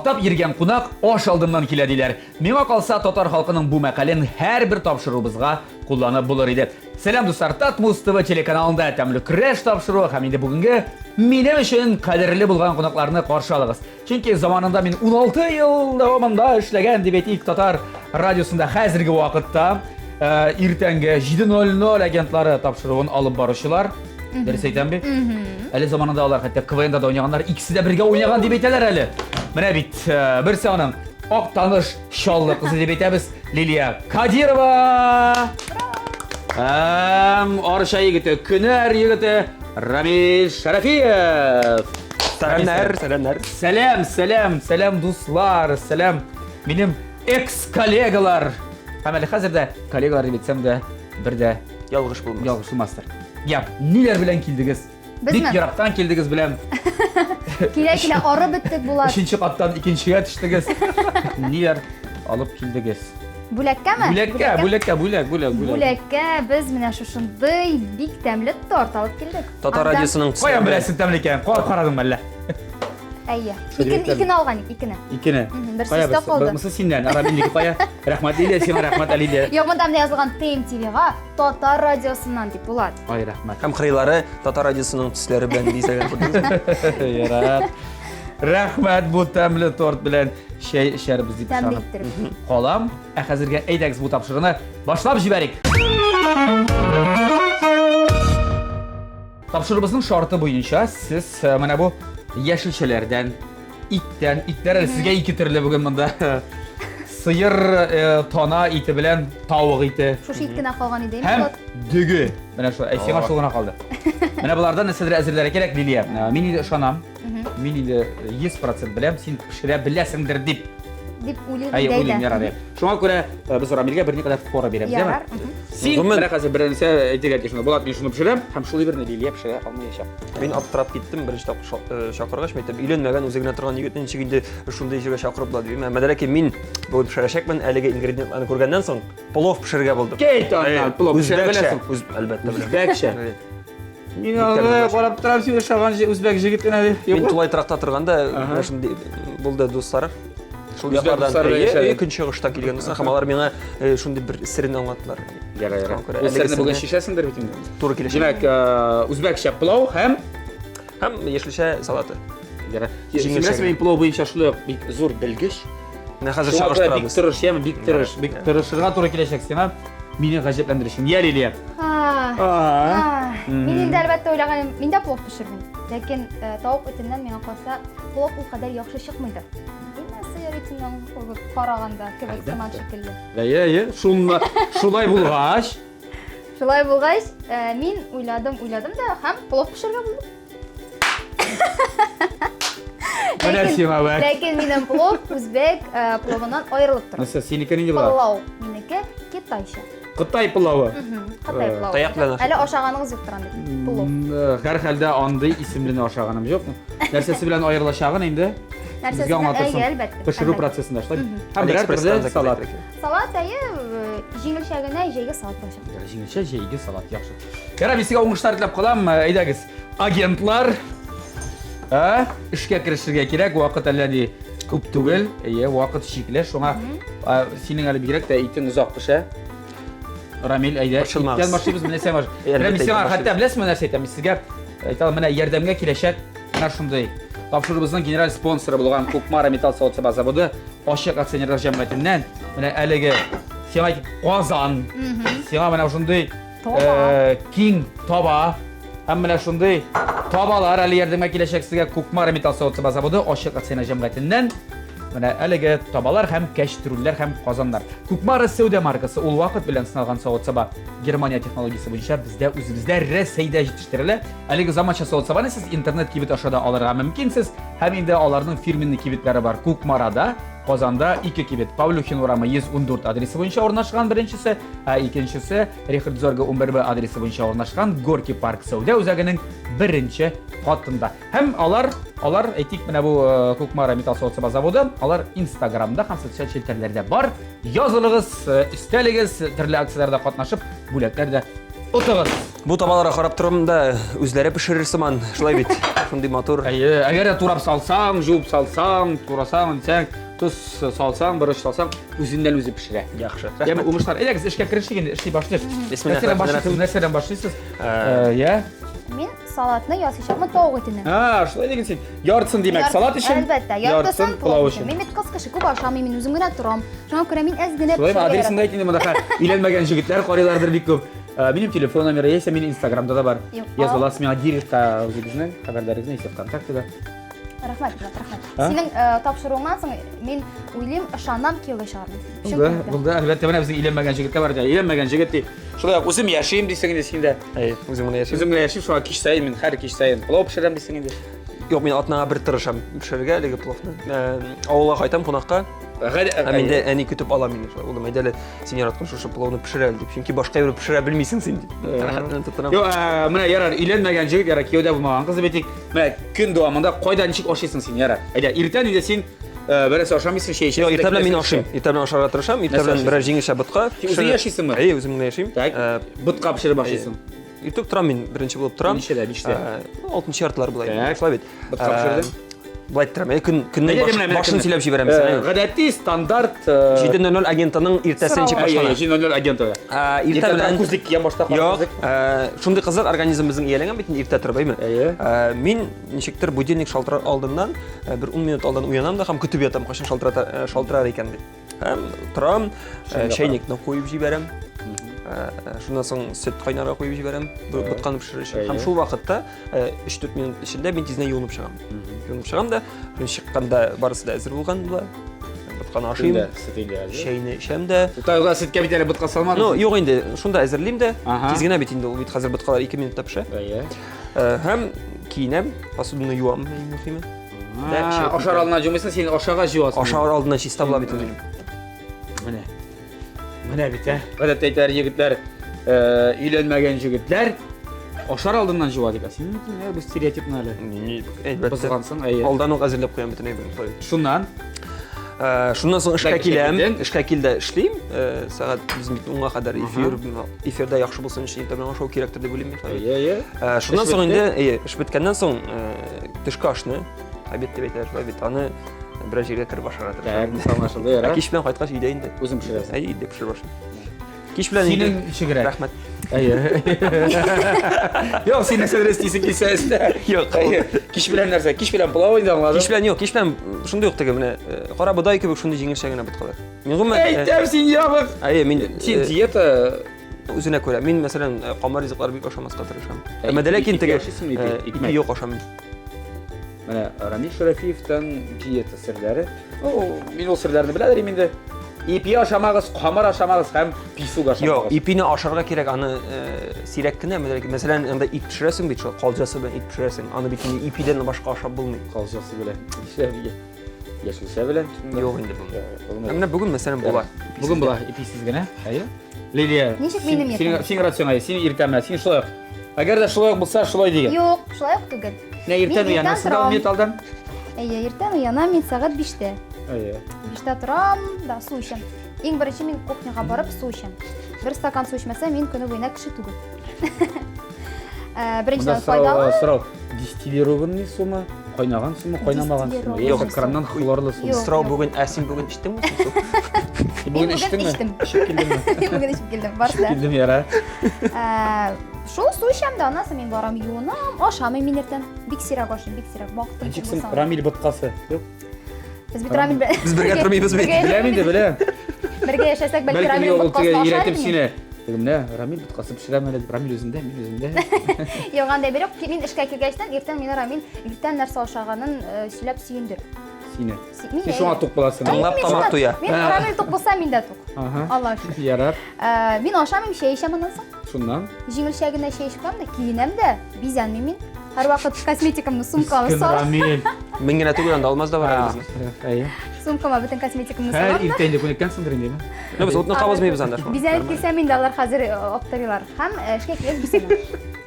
Мактап йөргән кунак аш алдыннан килә диләр. Миңа калса татар халкының бу мәкален һәрбер тапшырубызга кулланып булыр иде. Сәлам дуслар, Татмус ТВ телеканалында тәмле көрәш тапшыру һәм инде бүгенге минем өчен кадерле булган кунакларны каршы алыгыз. Чөнки заманында мин 16 ел дәвамында эшләгән дип әйтик татар радиосында хәзерге вакытта иртәнге 7:00 агентлары тапшыруын алып баручылар. Дөрес әйтәм бит? Әле заманында алар хәтта КВНда да уйнаганнар, икесе дә бергә уйнаган дип әйтәләр әле. Менә бит берсе аның ак таныш шаллы кызы дип әйтәбез, Лилия Кадирова. Арша егете, Көнәр егете Рамил Шарафиев. Сәлам дуслар, сәлам минем экс-коллегалар. Һәм әле хәзердә коллегалар дип әйтсәм дә бер дә ялгыш булмастыр. Ниләр белән килдегез? Бик ярактан килдегез беләм. Килә ары беттек булат. 3нче каттан 2нчегә төштегез. Ниләр алып килдегез? Бүләккәме? Бүләк. Бүләккә без менә шушындый бик тәмле торт алып килдек. Татар радиосының Каян беләсең тәмле икән? Карадыңмы әллә? Әйе. Икене алган, икене. Берсе дә калды. Берсе синнән, Арабинники кая? Рәхмәт Лилия, сиңа рәхмәт Лилия. Юк, монда менә язылган TMTV-га Татар радиосыннан дип булат. Ай, рәхмәт. Һәм кырыйлары татар радиосының төсләре белән дисәгән күрдегез. Ярат. Рәхмәт бу тәмле торт белән чәй эчәрбез дип Тәмле санап. иттереп. Калам, хәзергә әйдәгез бу тапшыруны башлап җибәрик. Тапшырыбызның шарты буенча сез менә бу яшелчәләрдән, иттәр сезгә ике төрле бүген монда. Сыер тана ите белән тавык ите. Шушы ит кенә калган иде. Һәм дөге. Менә шул, сиңа шул гына калды. Менә булардан нәрсәдер әзерләргә кирәк, Лилия. Мин инде ышанам. Мин инде 100% беләм, син пешерә беләсеңдер дип. Дип уйлыйм Уйлыйм, ярар. Шуңа күрә без Рамилгә берникадәр фора бирәбез, Ярар. Син менә хәзер бер нәрсә әйтергә тиеш. Булат, мин шуны пешерәм, һәм шул берне Лилия пешерә алмаячак. Мин аптырап киттем, беренче тапкыр чакыргач, мәктәп өйләнмәгән, үзе генә торган егетне ничек инде шундый җиргә чакырыплар дим. Мәдәрәки мин бүген пешерәчәкмен, әлеге ингредиентларны күргәннән соң плов пешерергә булдым. Кейтан, плов пешерә беләсең. Әлбәттә беләм. Үзбәкчә. Мин аны карап торам, син шаган үзбәк җегетенә дип. Мин тулай тракта торганда шундый булды дуслар. Шул яклардан көнчыгышта килгән дуслар, һәм алар миңа шундый бер сирен аңлаттылар. Ярар. Сирне бүген шишәсендер бит инде. Туры килешә. Димәк, үзбәкчә плов һәм яшелчә салаты. ярар. Җиңелчә мин плов буенча шулай бик зур белгеч. Менә хәзер чагыштырабыз. Бик тырышырга туры киләчәк сиңа. Мине гаҗәпләндерүче. Я Лилия. Мин инде әлбәттә уйлаганым, мин дә плов пешердем. Ләкин тавык этеннән миңа калса, плов ул кадәр яхшы чыкмыйдыр. Сыер этеннән караганда кебек сыман шикелле. Әйе, шулай булгач. Шулай булгач, мин уйладым да һәм плов пешерергә булдым. Ләкин минем плов үзбәк пловыннан аерылып тора. Нәрсә, синеке нинди була? Пылау. Минеке китайча. Кытай пылавы. Кытай пылавы. Таяк белән Әле ашаганыгыз юк торган дип. Плов. Һәр хәлдә андый исемлене ашаганым юк. Нәрсәсе белән аерылачагын инде Нәрсәсе әлбәттә. Пешерү процессында шулай. Һәм берәр төрле салат. Салат җиңелчә генә җәйге салат булачак. Җиңелчә җәйге салат яхшы. Ярар, мин сезгә уңышлар теләп калам. Әйдәгез. Агентлар эшкә керешергә кирәк. Вакыт әллә күп түгел. Вакыт шикле. Шуңа синең әле бигрәк тә итең озак пешә. Рамил, әйдә. Иткән машинабыз менә сәмәр. Рамил, сиңа хәтта беләсезме нәрсә әйтәм? Сезгә әйтәм, менә ярдәмгә киләчәк. Менә шундый. Тапшырыбызның генераль спонсоры булган Кукмара металл савыт заводы Ачык акционерлар җәмгыятеннән менә әлеге сиңа Казан. Сиңа менә шундый киң таба. Һәм менә шундый табалар әле ярдәмгә киләчәк сезгә Кукмара металл савыт заводы Ачык акционерлар җәмгыятеннән. Менә әлеге табалар һәм кәчтүрүләр һәм казаннар. Кукмара сәүдә маркасы ул вакыт белән сыналган савыт-саба Германия технологиясе буенча бездә үзебездә Рәсәйдә җитештерелә. Әлеге заманча савыт-сабаны сез интернет кибет ашада алырга мөмкинсез. Һәм инде аларның фирменный кибетләре бар. Кукмарада, Казанда 2 кибет. Павлюхин урамы 114 адресы буенча урнашкан беренчесе, икенчесе Рихард Зорге 11Б адресы буенча урнашкан Горький парк сәүдә үзәгенең беренче катында. Һәм алар әйтик менә бу Кукмара металл савыт-саба заводы, алар Instagramда һәм социаль челтәрләрдә бар. Язылыгыз, истәлегез, төрле акцияләрдә катнашып, бүләкләрдә утыгыз. Бу табаларга карап торам да үзләре пешерер сыман, шулай бит. шундый мотор. Әгәр дә турап салсаң, жуып салсаң, турасаң, дисәң, туз салсаң, борыч салсаң, үзеннән үзе пешерә. Яхшы. Яме умышлар. Әйдәгез эшкә керешик инде, эшли башлыйк. Бисмилlah. Нәрсәдән башлыйсыз? Я? Мин салатны ясыйчакмын тауык итеннән. Шулай дигән син. Яртысын димәк, салат өчен. Әлбәттә, яртысын пылау өчен. Мин бит кыз кеше күп ашамый, мин үзем генә торам. Шуңа күрә мин әз генә Шулай адресында әйтә инде монда өйләнмәгән җегетләр карыйлардыр бик күп. Минем телефон номеры есть, минем Инстаграмда да бар. Языласыз миңа директка үзегезнең хәбәрдарыгызны исәп контактыда. Рәхмәт, рәхмәт. Синең тапшыруыңнан соң мин уйлыйм, ышанам кияүгә чыгармын. Булды, әлбәттә менә безнең өйләнмәгән җегеткә бар. Өйләнмәгән җегет ди. Шулай ук үзем яшим дисең инде син дә. Үзем генә яшим. Үзем генә яшим, шуңа кич сайын мин һәр кич сайын плов пешерәм дисең инде. Юк, мин атнага бер тырышам пешерергә әлеге пловны. Авылга кайтам кунакка. Мин дә әни көтеп алам мине. Улым, әйдәле, син яраткан шушы пловны пешерә дип. Чөнки башка юры пешерә белмисең син дип. Рәхәтләнеп тотынам. Юк, менә ярар, өйләнмәгән җегет, ярар кияүдә булмаган кыз бит. Менә көн дәвамында кайда ничек ашыйсың син, ярар. Әйдә, иртән өйдә син бераз ашамыйсың, шәй эчәсең. Юк, иртә белән мин ашыйм. Иртә белән ашарга тырышам. Иртә белән берәр җиңелчә ботка. Үзең яшисеңме? Үзем генә яшим. Ботка пешереп ашыйсың. Иртүк торам мин, беренче булып торам. Ничәдә, 5тә? 6 яртылар булай. Так. Шулай бит. Ботка пешердең? Булай торам. Көннең башын сөйләп җибәрәм сиңа. Гадәти стандарт 7:00 агентының иртәсен ничек башлана. 7:00 агенты. Иртә белән күзлек киям башта Юк, шундый кызлар организмыбызның ияләнгән бит иртә торып, әйме? Мин ничектер будильник шалтырар алдыннан бер 10 минут алдан уянам да һәм көтеп ятам, кайчан шалтырар икән дип. Һәм торам, чәйникне куеп җибәрәм. Шуннан соң сөт кайнарга куеп җибәрәм, ботканы пешерү өчен. Һәм шул вакытта 3-4 минут эчендә мин тиздән юынып чыгам. Юынып чыгам да, чыкканда барысы да әзер булган була. Ботканы ашыйм, чәйне эчәм дә. Тайга сөткә бит әле ботка салмадың. Ну, юк инде, шунда әзерлим дә. Тиз генә бит инде ул бит хәзер боткалар 2 минутта пешә. Һәм киенәм, посуданы юам, мөхиме. Ашар алдына җумыйсың, син ашага җуасың. Ашар алдына чиста була бит ул. Менә. Менә бит, гадәттә әйтәр егетләр, өйләнмәгән җегетләр ашар алдыннан җуа дип. Син бу стереотипны әле. Бозгансың, Алдан ук әзерләп куям бит инде. Шуннан Шуннан соң эшкә киләм, эшкә килдә эшлим. Сәгать без бит 10га кадәр эфирдә яхшы булсын өчен иртә белән ашау кирәктер дип уйлыйм мин. Шуннан соң инде, эш беткәннән соң төшке ашны обед дип әйтәләр, шулай бит аны берәр җиргә кереп ашарга тырышам. Самашылды, яра. Кич белән кайткач өйдә инде. Үзем пешерәсең. Өйдә пешереп башлыйм. Кич белән Синең чигрәк. Рәхмәт. Юк, син нәрсә дөрестисең килсә эстә. Юк. Кич белән нәрсә? Кич белән пылау инде аңладым. Кич белән юк, кич белән шундый ук теге менә кара бодай кебек шундый җиңелчә генә боткалар. Мин гомумән Әйтәм син ябык. Мин Син диета үзенә күрә. Мин мәсәлән камар ризыклар бик ашамаска тырышам. Әмма ләкин теге ипи юк ашамыйм. Менә Рамил Шарафиевтан диета серләре. Мин ул серләрне беләдер инде. Ипи ашамагыз, камар ашамагыз һәм писуг ашамагыз. Юк, ипине ашарга кирәк, аны сирәк кенә, мәсәлән, анда ит пешерәсең бит, калҗасы белән ит пешерәсең. Аны бит ипидән башка ашап булмый. Калҗасы белән. Яшелсә белән. Юк инде булмый. Менә бүген мәсәлән була. Бүген була иписез генә. Лилия. Ничек минем ятам? Син рационай, син иртәме, син шулай. Әгәр дә шулай булса, шулай дигән. Юк, шулай ук түгел. Нә иртән уянасың да металдан? Иртән уянам мин сәгать 5-тә. 5-тә торам да су эчәм. Иң беренче мин кухняга барып су эчәм. Бер стакан су эчмәсәм, мин көне буена кеше түгел. Беренчедән файдалы. Сорау. Дистиллированный сума, кайнаган сума, кайнамаган сума. Юк, краннан хлорлы су. Сорау бүген, син бүген эчтеңме? Бүген эчтеңме? Бүген эчеп килдем, барса. Килдем яра. Шул су эчәм дә, аннан соң мин барам юынам, ашамыйм мин иртән. Бик сирәк ашыйм, бик сирәк. Вакытым Ничексең Рамил боткасы? Юк. Без бит Рамил Без бергә тормыйбыз бит. Беләм инде, беләм. Бергә яшәсәк, бәлки Рамил боткасы ашар идем. Сине. Менә Рамил боткасы пешерәм әле, Рамил үзендә, мин үзендә. Юк, анда бирок, мин эшкә килгәчтән иртән мине Рамил иртән нәрсә ашаганын сөйләп сөендер. Сине. Син шуңа тук буласың. Тыңлап тамак туя. Мин Рамил тук булса, мин дә тук. Алла өчен. Ярар. Мин ашамыйм, чәй эчәм аннан соң. Шуннан. Җиңелчә генә чәй эчәм дә, киенәм дә, бизәнмим мин. Һәр вакыт косметикамны сумкама салам. Рамил. Мин генә түгел анда алмаз да бар безнең. Сумкама бөтен косметикамны Һәр салам да. иртәнде күнеккәнсеңдер инде. Без утны кабызмыйбыз анда шуңа. Бизәнеп килсәм инде алар хәзер аптырыйлар. Һәм эшкә килеп бизәнәм.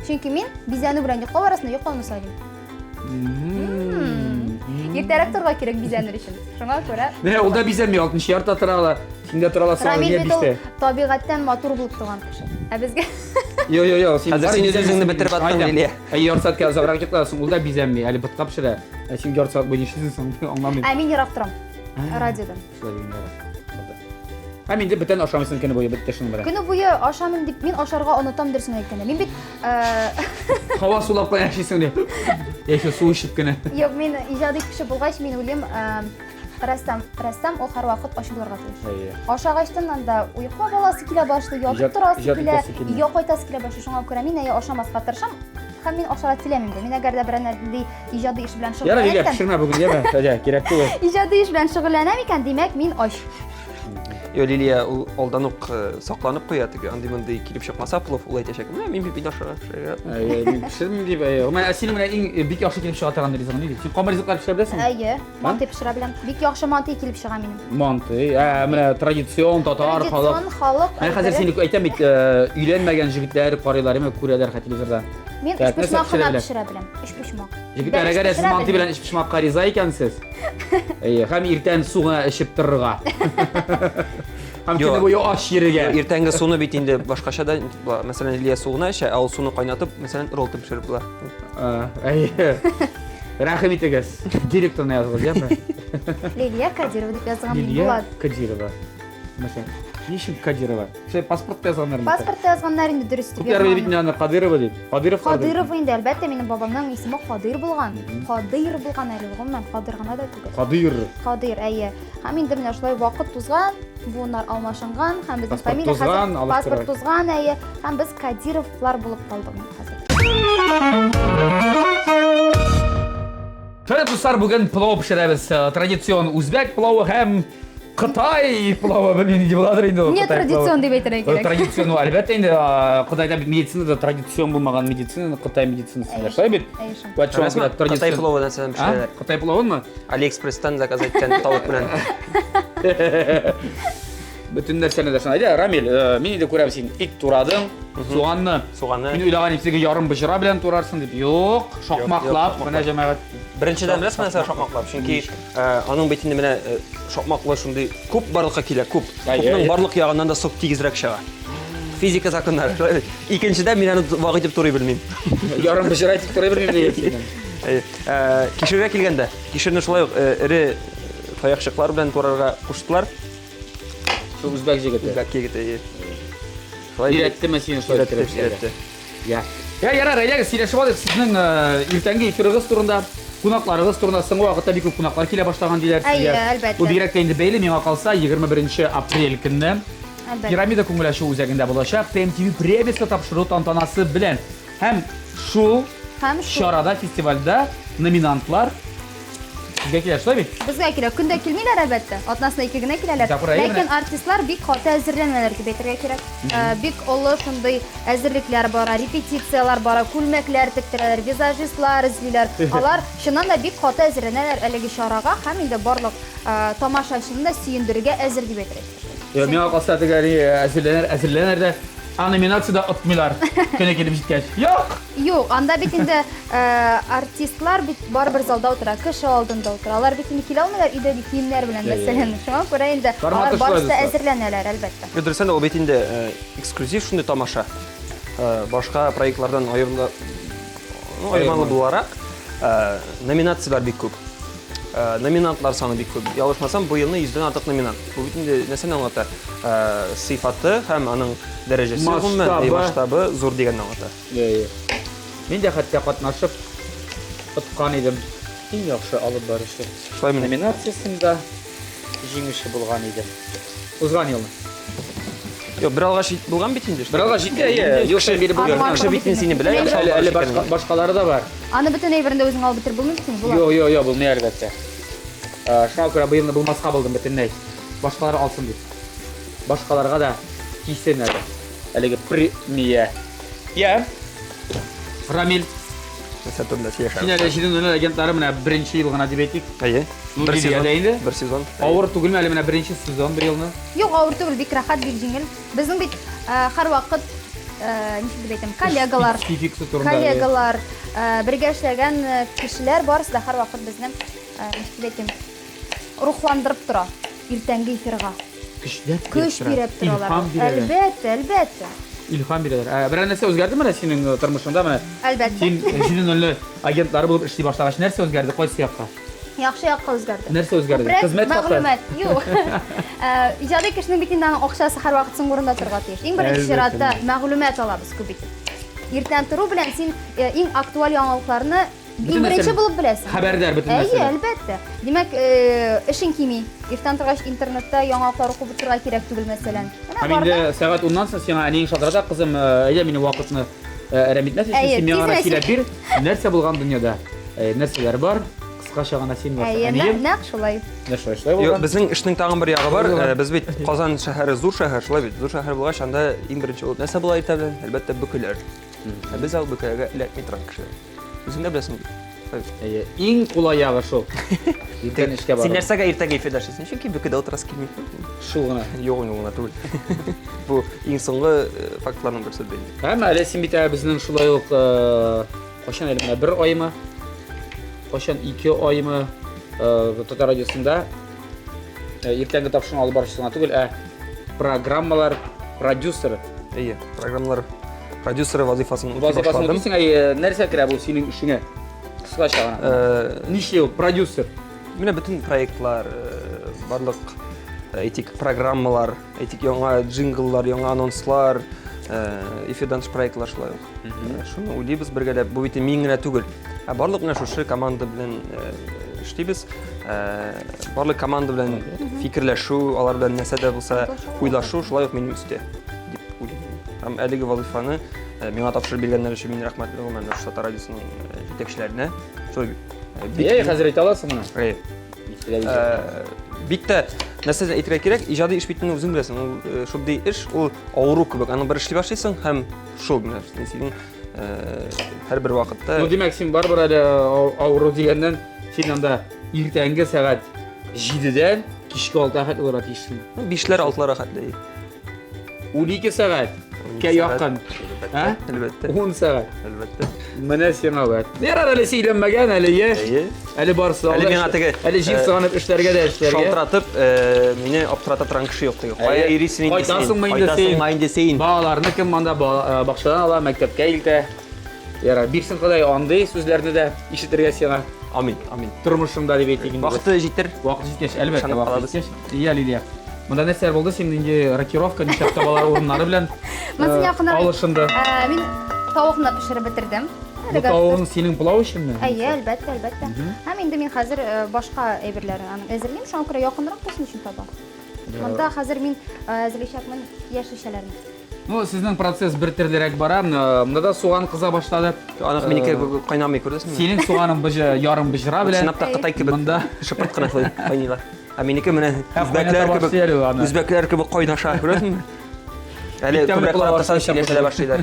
Чөнки мин бизәнү белән йоклау арасында йоклауны сайлыйм. Иртәрәк торырга кирәк бизәнер өчен. Шуңа күрә. Менә ул да бизәнми 60 ярда тора ала. Синдә тора ала Рамил сагын бит ул биште. табигатьтән матур булып туган кеше. Ә безгә Йо, син Хәзер син үзеңне бетереп аттың, Лилия. Ярсатка азаграк җитласың, ул да бизәнми, әле бутка пешерә. Син ярсат буенча син аңламыйм. Ә мин ерак торам. Радиодан. Һәм инде бөтен ашамыйсың көне буе бетте шуның белән. Көне буе ашамын дип мин ашарга онытам дөресен әйткәндә. Мин бит Һава сулап куя яшисең дип. Яшә су ичеп кенә. юк, мин иҗади кеше булгач мин уйлыйм, рәссам ул һәрвакыт аш булырга тиеш. Ашагачтан анда уйкы баласы килә башлый, ятып торасы килә, йо кайтасы килә башлый. Шуңа күрә мин ашамаска тырышам. Һәм мин ашарга теләмим дә. Мин әгәр дә берәр нәдә иҗади эш белән Яра, Лилия, шөгыльләнсәм, пешермә бүген, яме. Сәҗә, кирәк түгел. иҗади эш белән шөгыльләнәм икән, димәк мин аш. Yo Лилия ул алдан ук сакланып куя, теге андый-мондый килеп чыкмаса, плов ул әйтәчәк. Мин бит ашыга. Мин пешермим дип. Менә синең менә иң бик яхшы килеп чыга торган ризыгың ни? Син камыр ризыклар пешерә беләсеңме? Әйе, манты пешерә беләм. Бик яхшы манты килеп чыга минем. Манты, менә традицион татар халык. Традицион халык. Мен хәзер син әйтәм бит, өйләнмәгән җегетләр карыйлар, күрәләр телевизорда. Мин Так, эш пешмак нәрсә кына пешерә пешерә беләм. Эш пешмак. Егетләр әгәр сез манты белән эш пешмакка риза икәнсез, һәм иртән суга эчеп торырга. Һәм көне буе аш йөрергә. Иртәнге суны бит инде башкача да, мәсәлән, Лилия сугына эчә, ул суны кайнатып, мәсәлән, ролл пешереп була. Рәхим итегез. Директорны язгыз, яме? Лилия Кадирова дип язган мин Лилия булат. Кадирова. Мәсәлән, ничек Кадирова? Шәй паспортта язганнар. Паспортта язганнар инде дөрес дип Күпләр бит язган. аны Кадирова дип. Кадыров инде әлбәттә минем бабамның исеме Кадыр булган. Кадыр булган әле гомумән, Кадыр гына да түгел. Кадир. Кадыр, әйе. Һәм инде менә шулай вакыт тузган, буыннар алмашынган, һәм безнең Паспорт фамилия тузган, хәзер алып паспорт торган. тузган, әйе. Һәм без Кадировлар булып калдык хәзер. Төрле дуслар, бүген плов пешерәбез. Традицион үзбәк пловы һәм Кытай пловы, белмим ни буладыр инде ул. Не традицион дип әйтергә кирәк. Традицион әлбәттә инде Кытайда медицинада традицион булмаган медицина, Кытай медицинасы. Шулай бит? Кытай пловы нәрсәдән пешерәләр. Кытай пловынмы? Алиэкспресстан заказ иткән тавык белән. Bütün нәрсәне дә шунда. Рамил, мин инде күрәм син ит турадың, суганны. Мин уйлаган ипсеге ярым бышыра белән турарсың дип. Юк, шакмаклап, менә җәмәгать. Беренчедән беләсезме нәрсә шакмаклап? Чөнки аның бит инде менә шакмаклы шундый күп барлыкка килә, күп. Күпнең барлык ягыннан да сок тигезрәк чыга. Физика законнары. Икенчедән мин аны вакыт итеп турый белмим. Ярым бышыра итеп турый белмим дип. Кишергә килгәндә, кишерне шулай ук эре таякчыклар белән турарга куштылар. Үзбәк җегете. Үзбәк егете. Өйрәттеме сине шулай Өйрәтте. Я, ярар, әйдәгез, сөйләшеп алыйк. Сезнең иртәнге эфирыгыз турында, кунакларыгыз турында соңгы вакытта бик күп кунаклар килә башлаган диләр Әйе, әлбәттә. Бу бигрәк тә инде бәйле миңа калса 21 апрель көнне Әлбәттә. Пирамида күңеләшү үзәгендә булачак ТМТV премиясы тапшыру тантанасы белән. Һәм шул чарада, фестивальдә номинантлар безгә килә, шулай бит? Безгә килә, көндә килмиләр әлбәттә. Атнасына 2 генә киләләр. Ләкин артистлар бик каты әзерләнәләр дип әйтергә кирәк. Бик олы шундый әзерлекләр бара, репетициялар бара, күлмәкләр тектерәләр, визажистлар эзлиләр. Алар чыннан да бик каты әзерләнәләр әлеге чарага һәм инде барлык тамашачыны да сөендерергә әзер дип әйтергә. Миңа калса тегәри әзерләнәләр дә номинацияда отмыйлар. Көне килеп җиткәч. Юк, анда бит инде артистлар бит барыбер залда утыра, кеше алдында утыра. Алар бит инде килә алмыйлар өйдә бит киемнәр белән мәсәлән. Шуңа күрә инде алар барысы да әзерләнәләр әлбәттә. Дөрестән дә ул бит инде эксклюзив шундый тамаша. Башка проектлардан аермалы буларак номинациялар бик күп. Номинантлар саны бик күп. Ялгышмасам, бу елны 100дән артык номинант. Бу бит инде нәрсәне аңлата? Сыйфаты һәм аның дәрәҗәсе, гомумән масштабы зур дигәнне аңлата. Мин дә хәтта катнашып тоткан идем. Иң яхшы алып барышы. Номинациясында җиңүче булган идем. Узган елны. Юк, бер алгач булган бит инде. Бер алгач җитә, юкса биреп булган. Кеше бит сине белә. Әле башкалары да бар. Аны бөтен әйберендә үзең алып битер булмыйсың, була. Юк, булмый әлбәттә. Шуңа күрә бу елны булмаска булдым бөтенләй. Башкалары алсын дип. Башкаларга да кисенәр. Әлеге премия. Я Рамил. Сәтөндә сөйләшә. Син әле җиден агентлары менә беренче ел гына дип әйтик. Әйе. Бер сезон. Авыр түгелме әле менә беренче сезон бер елны? Юк, авыр түгел, бик рәхәт, бик җиңел. Безнең бит һәрвакыт ничек дип әйтәм, коллегалар, бергә эшләгән кешеләр барысы да һәрвакыт безне рухландырып тора иртәнге эфирга. Көч биреп торалар. Әлбәттә. İlham biriler. Bir нәрсе өзгәрде менә синең тормышыңда менә? Әлбәттә. Син җинен өле агентлары булып эшли башлагач нәрсә үзгәрде? Кайсы якка? Яхшы якка үзгәрде. Нәрсә үзгәрде? Хезмәт хакы. Мәгълүмат. Юк. Иҗади кешенең бит инде аның акчасы һәрвакыт соң урында торырга тиеш. Иң беренче чиратта мәгълүмат алабыз күп бит. Иртән тору белән син иң актуаль яңалыкларны иң беренче булып беләсең. Хәбәрдар бөтен нәрсә. Әлбәттә. Димәк, эшең кими. Иртән торгач интернетта яңалыклар укып торырга кирәк түгел мәсәлән. Инде сәгать 10-нан соң сиңа әнинең шалтырата, кызым, әйдә мине вакытны рәмитмәс өчен син миңа сөйләп бир. Нәрсә булган дөньяда? Нәрсәләр бар? Кыскача гына син бар. Нәкъ шулай. Шулай булган. Безнең эшнең тагын бер ягы бар. Без бит Казан шәһәре зур шәһәр, шулай бит. Зур шәһәр булгач, анда иң беренче ул нәрсә була итә белән, әлбәттә бөкеләр. Без ал бөкәгә эләкми торган кешеләр. Үзең дә беләсең. Иң кулай ягы шул. Иртән эшкә бар. Син нәрсәгә иртәгә эфирдәшсең? Чөнки бөкедә утырасы килми. Шул гына. Юк, гына түгел. Бу иң соңгы фактларның берсе бит. Һәм әле син бит безнең шулай ук кашан әле менә 1 аймы, кашан 2 аймы Татар радиосында иртәнге тапшырма алып барышына түгел, программалар продюсеры. Әйе, программалар продюсеры вазифасын башладым. Нәрсә керә бу синең эшеңә? Кыскача гына. Нишле ул продюсер? Менә бөтен проектлар, барлык этик программалар, этик яңа джингллар, яңа анонслар, эфирдан проектлар шулай ук. Шуны уйлыйбыз бергәләп, бу бит мин генә түгел. Барлык менә шушы команда белән эшлибез. Барлык команда белән фикерләшү, алар белән нәрсә дә булса уйлашу, шулай ук минем өстә дип уйлыйм. Һәм әлеге вазифаны миңа тапшырып биргәннәр өчен мин рәхмәтле булам Татар радиосының җитәкчеләренә. Шулай бит. Хәзер әйтә аласың моны? Бит тә нәрсә әйтергә кирәк, иҗади эш битен үзең беләсең. Ул шундый эш, ул авыру кебек. Аны бер эшли башлыйсың һәм шул гына. Синең һәрбер вакытта. Ну димәк, син барбыр әле авыру дигәннән, син анда иртәнге сәгать 7-дән кичке 6-га хәтле булырга тиешсең. 5-ләр 6-ларга хәтле. 12 сәгать. Кә якын. Әлбәттә. 10 сәгать. Әлбәттә. Менә сиңа бит. Ярар әле сөйләнмәгән әле, әле барсы. Әле миңа теге әле җир сыганып эшләргә дә эшләргә. Шалтыратып, мине аптырата торган кеше юк теге. Кая ирисен инде син? Кайтасыңмы инде син? Балаларны кем монда бакчадан ала, мәктәпкә илтә. Ярар, бирсен Ходай андый сүзләрне дә ишетергә сиңа. Амин, амин. Тормышыңда дип әйтегез. Вакыты җитер. Вакыт җиткәч, әлбәттә вакыт җиткәч. Лилия. Монда нәрсәләр булды син инде рокировка ничек табалар урыннары белән алышынды. Мин тавыкны пешереп бетердем. Бу тавыгың синең пулау өченме? Әйе, әлбәттә. Һәм инде мин хәзер башка әйберләрне әзерлим, шуңа күрә якынрак булсын өчен таба. Монда хәзер мин әзерләшәкмен яшелчәләрне. Ну, сезнең процесс бер төрлерәк бара. Монда да суган кыза башлады. Анык минеке кайнамый күрәсеңме? Синең суганың ярым бөҗра белән. Синапта Кытай кебек монда шыпырт кына кайныйлар. Минеке менә үзбәкләр кебек кайнаша, күрәсеңме? Әле күбрәк каратасаң сөйләшә башлыйлар.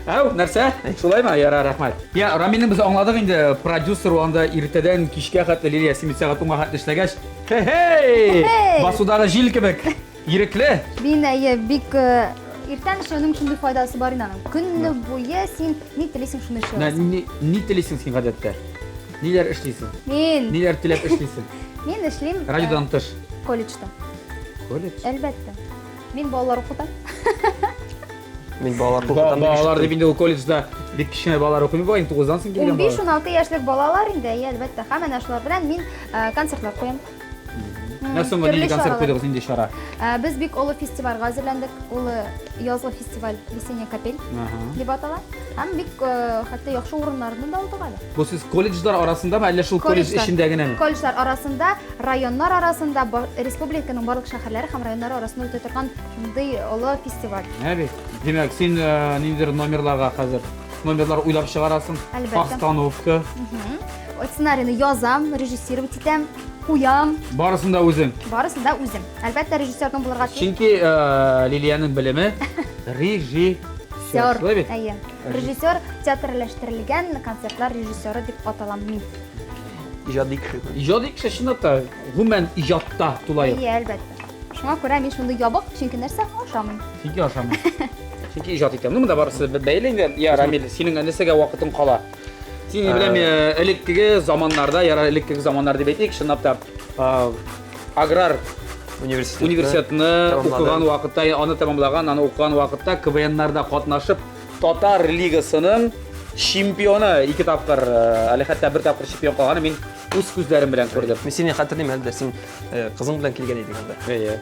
Әү, нәрсә? Шулаймы? Ярар, рәхмәт. Я, Рамилне без аңладык инде, продюсер анда иртәдән кичкә хәтле Лилия син сәгать 10-га хәтле эшләгәч. Хей! Басудагы җил кебек. Ирекле. Мин бик иртән эшләүнең шундый файдасы бар инде. Көнне буе син ни телисең шуны эшләйсең. Ни телисең син гадәттә? Ниләр эшлисең? Мин. Ниләр теләп эшлисең? Мин эшлим. Радиодан тыш. Колледжда. Колледж? Әлбәттә. Мин балалар укытам. Мин балалар укытам. Балалар дип инде ул колледжда бик киченә балалар укый бу, 9-дан соң килгән балалар. 15-16 яшьлек балалар инде, әлбәттә. Һәм әнә шулар белән мин концертлар куям. Нәрсәң нинди концерт куйдыгыз инде шара? Без бик олы фестивальгә әзерләндек. Ул язгы фестиваль Весенняя капель дип атала. Һәм бик хәтта яхшы урыннарны да алдык әле. Бу сез колледжлар арасындамы, әллә шул колледж эчендә генәме? Колледжлар арасында, районнар арасында, республиканың барлык шәһәрләре һәм районнары арасында үтә торган шундый олы фестиваль. Димәк, син ниндидер номерларга хәзер номерлар уйлап чыгарасың. Постановка. Сценарийны язам, режиссировать итәм. Куям. Барысын да үзең. Барысын да үзем. Әлбәттә режиссердан булырга тиеш. Чөнки Лилияның белеме режиссер. Әйе. Режиссер театрлаштырылган концертлар режиссеры дип аталам мин. Иҗади кеше. Иҗади кеше чынлыкта гомумән иҗатта тулай. Әйе, әлбәттә. Шуңа күрә мин шундый ябык, чөнки нәрсә ашамыйм. Чөнки ашамыйм. Чөнки иҗат итәм. Монда барысы бәйле инде. Я, Рамил, синең нәрсәгә вакытың кала? Сен білем элеккігі заманларда, яра элеккігі заманлар деп айтайық, шынап та аграр университетіні оқыған уақытта, аны тамамлаған, аны оқыған уақытта КВН-нарда қатнашып, Татар лигасының чемпионы 2 тапқыр, әлі хәтта 1 тапқыр чемпион қалғаны мен өз көздерім білен көрдім. Мен сені қатырдым әлі, сен қызың білен келген едіңізді.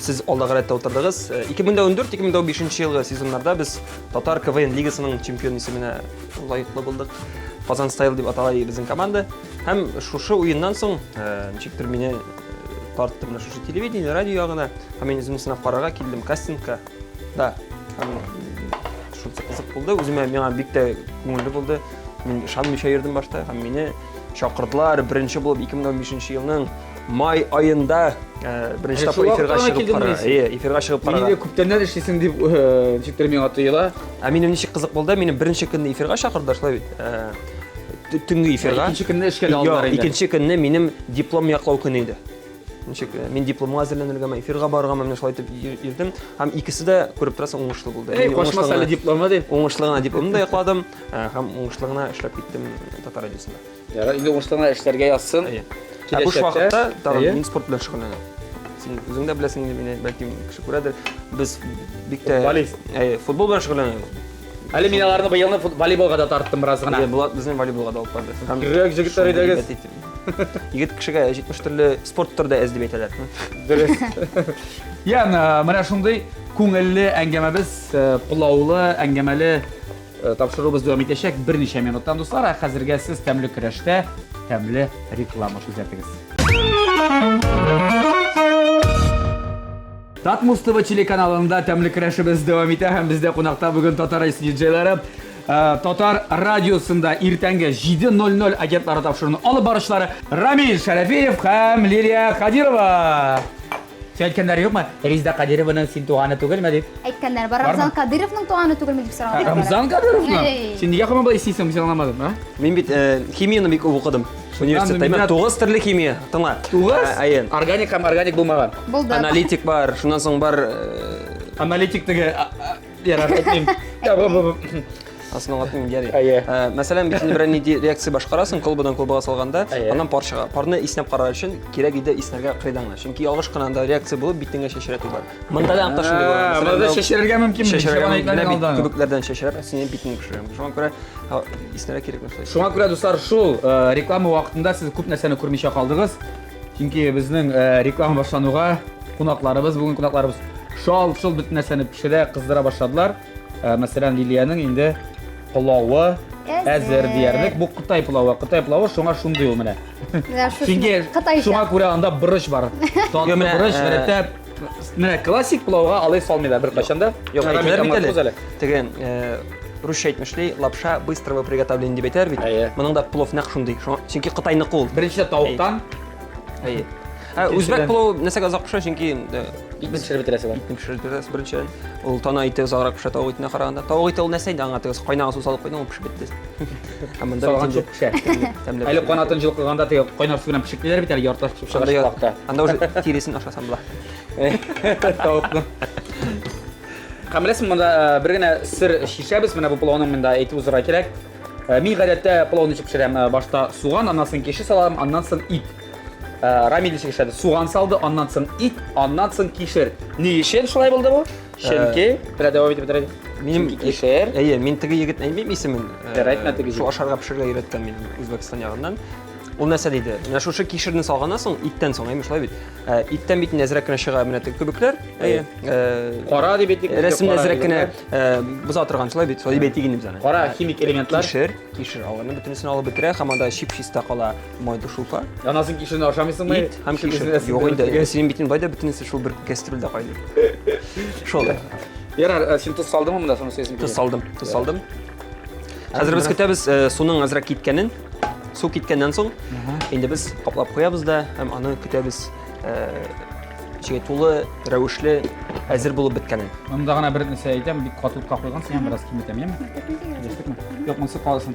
Сіз алдағы рәтті отырдыңыз. 2014-2015 жылғы сезонларда біз Татар КВН лигасының чемпион есіміне лайықлы болдық. Қазан Стайл деп аталай біздің команда. Һәм шушы ойыннан соң нешіктір мені тартты мына шушы телевидение, радио ағына. Мен өзім сынап қараға келдім кастингқа. Да, шушы қызық болды. Өзіме меңа бекте көңілді болды. Мен шан мүшайырдым башта. Мені шақырдылар. Бірінші болып 2015 жылының май айында бірінші тапқа эфирға шығып қара. Эфирға шығып қара. Менде көптеннен іштесің деп нешіктір мен атыйла. Менің нешік қызық болды, мені бірінші күнді эфирға шақырдылар, шылай бейт. Түнгі эфирға. Екінші күнді ішкелі алдылар енді. Екінші күнді менің диплом яқлау күні еді. Мен дипломға әзірленілгім, эфирға барғам, мен шылай етіп ердім. Ikisi de көріп тұрасың оңышлы болды. Қошмас әлі дипломы деп. Оңышлығына дипломды да яқладым, оңышлығына ішлеп кеттім Татар радиосында. Енді оңышлығына іштерге yazsın. Бұш уақытта мен спорт білен шығынланам. Сен өзің де білесің, мені бәлкім кіші көредір. Біз бекте футбол білен шығынланам. Әлі мен аларыны байылны волейболға да тарттым біраз ғана. Біздің волейболға да алып барды. Жүрек жігіттер едегіз. Егет кішіге 70 түрлі спорт түрді әздім етелер. Дұрыс. Ян, мына шындай көңілі әңгемебіз, пұлаулы әңгемелі тапшыруымыз дөм етешек бірнеше минуттан достар. Қазірге сіз тәмлі күреште тәмлі реклама күзетіңіз. Татмус ТВ телеканалында тәмлі күрешіміз дөм ете, һәм бізде қонақта бүгін Татар диджейлері Татар радиосында ертеңгі 7:00 агентлары тапшыруының алып барышлары Рамиль Шарафиев һәм Лилия Кадирова. Сен әйткәннәр юкмы? Резда Кадированың син туганы түгелме дип? Әйткәннәр бар. Рамзан Кадировның туганы түгелме дип сораган. Рамзан Кадировның? Син нигә һаман булай исемсең, мин аңламадым, а? Мен бит химияны бик укыдым. Университетта мен 9 төрле химия. Тыңла. 9? Органик һәм органик булмаган. Булды. Аналитик бар, шуннан соң бар аналитик теге ярар әйтмим. Аслын атын гәри. Мәсәлән, бит бер ни реакция башкарасың, колбадан колбага салганда, аннан парны иснәп карар өчен кирәк иде иснәргә кыйдаңа. Чөнки ялгыш кына анда реакция булып биттеңгә шешерәтү бар. Монда да анташын булыр. Монда шешерергә мөмкин. Күбекләрдән шешереп, синең битеңне пешерәм. Шуңа күрә иснәргә кирәк нәрсә. Шуңа күрә дуслар, шул реклама вакытында сез күп нәрсәне күрмичә калдыгыз. Чөнки безнең реклама башлануга кунакларыбыз, бүгүн кунакларыбыз шул бит нәрсәне пешерә, кыздыра башладылар. Мәсәлән, Лилияның инде пылауы әзер диярлек. Бу Кытай пылауы шуңа шундый ул менә. Чөнки шуңа күрә анда борыч бар. Татлы борыч, рәттә менә классик пылауга алай салмыйлар бер качанда. Юк, әйтәләр. Теген русча әйтмешли, лапша быстрого приготовления дип әйтәр бит. Моның да плов нәкъ шундый. Чөнки Кытайны кул. Беренче тавыктан. Үзбәк плов нәрсәгә озак пешә, чөнки итне пешереп бетерәсе бар. Итне пешереп бетерәсе беренче. Ул тана ите озаграк пешә тавык итенә караганда. Тавык ите ул нәрсә инде аңа тегез кайнаган су салып куйдың, ул пешеп бетте. Һәм монда бит пешә. Әле канатын җылкыганда теге кайнар су белән пешекләр бит, әле ярташ пешеп чыгар вакытта. Анда уже тиресен ашасам була. Тавыкны. Камиләсен монда бер генә сер шишәбез, менә бу плауның монда әйтеп узырга кирәк. Мин гадәттә плауны пешерәм, башта суган, аннан соң кеше салам, аннан соң ит. Рамиль шишәде. Суган салды, аннан соң ит, аннан соң кишер. Ни өчен шулай булды бу? Чөнки, бер дәвам итеп бетерәйек. Минем кишер. Мин теге егет әйтмим исемен. Шу ашарга пешергә өйрәткән минем Үзбәкстан ягыннан. Ул нәрсә диде? Менә шушы кишерне салганнан соң иттән соң, шулай бит. Иттән бит нәзрәк кенә чыга менә теге күбекләр. Кара дип әйтик. Рәсем нәзрәк кенә буза торган шулай бит. Шулай әйтик инде безне. Кара химик элементлар. Кишер аларны бөтенесен алып бетерә, һәм анда чип-чиста кала майды шулпа. Аннан соң кишерне ашамыйсыңмы? Һәм кишер. Юк инде. Синең битен байда бөтенесе шул бер кастрюльдә кайный. Шулай. Ярар, син туз салдыңмы монда соны сезим? Туз салдым. Хәзер без көтәбез суның азрак киткәнен. Су киткәннән соң, инде без каплап куябыз да, һәм аны көтәбез чигә тулы рәвешле әзер булып беткәнен. Монда гына бер нәрсә әйтәм, бик катылып куйган, син бераз киметәм, яме? Яшьлекме? Юк, монсы калсын.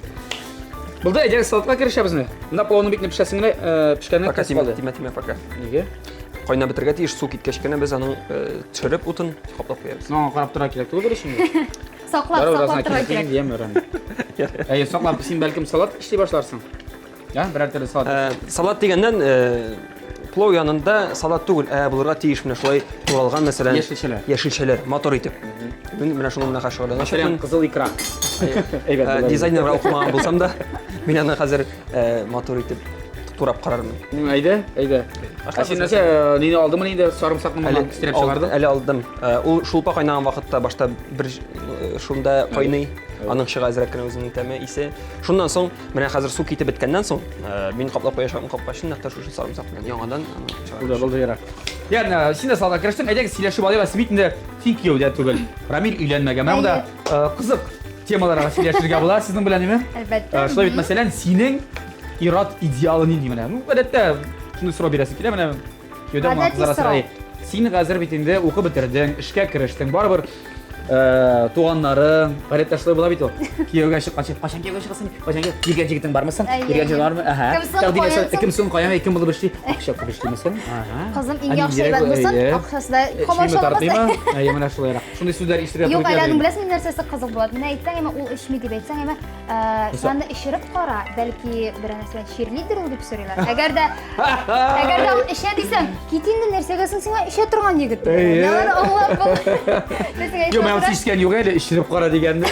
Булды, әгәр салатка керешәбезме? Монда плауны бик пешәсеңне, пешкәнне каспады. Тиме пока. Нигә? Кайнап бетергә тиеш су киткәч кенә без аның төшереп утын каплап куябыз. Аңа карап тора кирәк түгел инде. Саклап тора кирәк. Soqlab, sen balkim salat ishlay boshlarsın. Ya, biror türlü salat. Salat degenden plov yanında salat түгел, булырга тиеш менә шулай туралган мәсәлән яшелчәләр, мотор итеп. Мин менә шуның менә хәшәрләгән. Мәсәлән, кызыл икра. Әйбәт. Дизайнерга укымаган булсам да, мин аны хәзер мотор итеп турап карармын. Әйдә. Син нәрсә, нине алдымы инде сарымсакны истереп чыгарды? Әле алдым. Ул шулпа кайнаган вакытта башта бер шунда кайный. Аның чыга әзрәк кенә үзенең тәме исе. Шуннан соң, менә хәзер су китеп беткәннән соң, мин каплап куячакмын капкачын, нәкъ шушы сарымсак белән яңадан Булды ярар. Yani şimdi salda karıştın, әйдәгез сөйләшеп алайбыз. Бит инде син кияүдә түгел. Рамил өйләнмәгән. Менә монда кызык темаларга сөйләшергә була. Сезнең белән неме? Әлбәттә. Шулай бит, мәсәлән, синең ират идеалы нинди менә? Ну, гадәттә шуны сорап бирәсе килә менә. Кияүдә мактара сорай. Син хәзер бит инде укып бетердең, эшкә керештең. Барыбер туганнарың, гадәттә шулай була бит ул. Кияүгә чыкканчы, качан кияүгә чыгасың? Качан киргән җигетең бармысың? Киргән җигең бармы? Кем соң каян, кем булып эшли? Акча күп эшлимесең? Кызым, иң яхшы әйбәт булсын, акчасы да комачалмасын. Менә шулайрак. Шундый сүзләр ишетергә туры килә. Юк, әле беләсең нәрсәсе кызык булат. Менә әйтсәң, ул эшми дип әйтсәң, саны эшереп кара, бәлки бер нәрсә cheerleader ул дип сорыйлар. Әгәр дә ул эшә дисәң, кит инде нәрсәгә соң сиңа эшә торган егет. Нәләр аңлап бул. Мен сискән юк әле, ишереп кара дигәнне.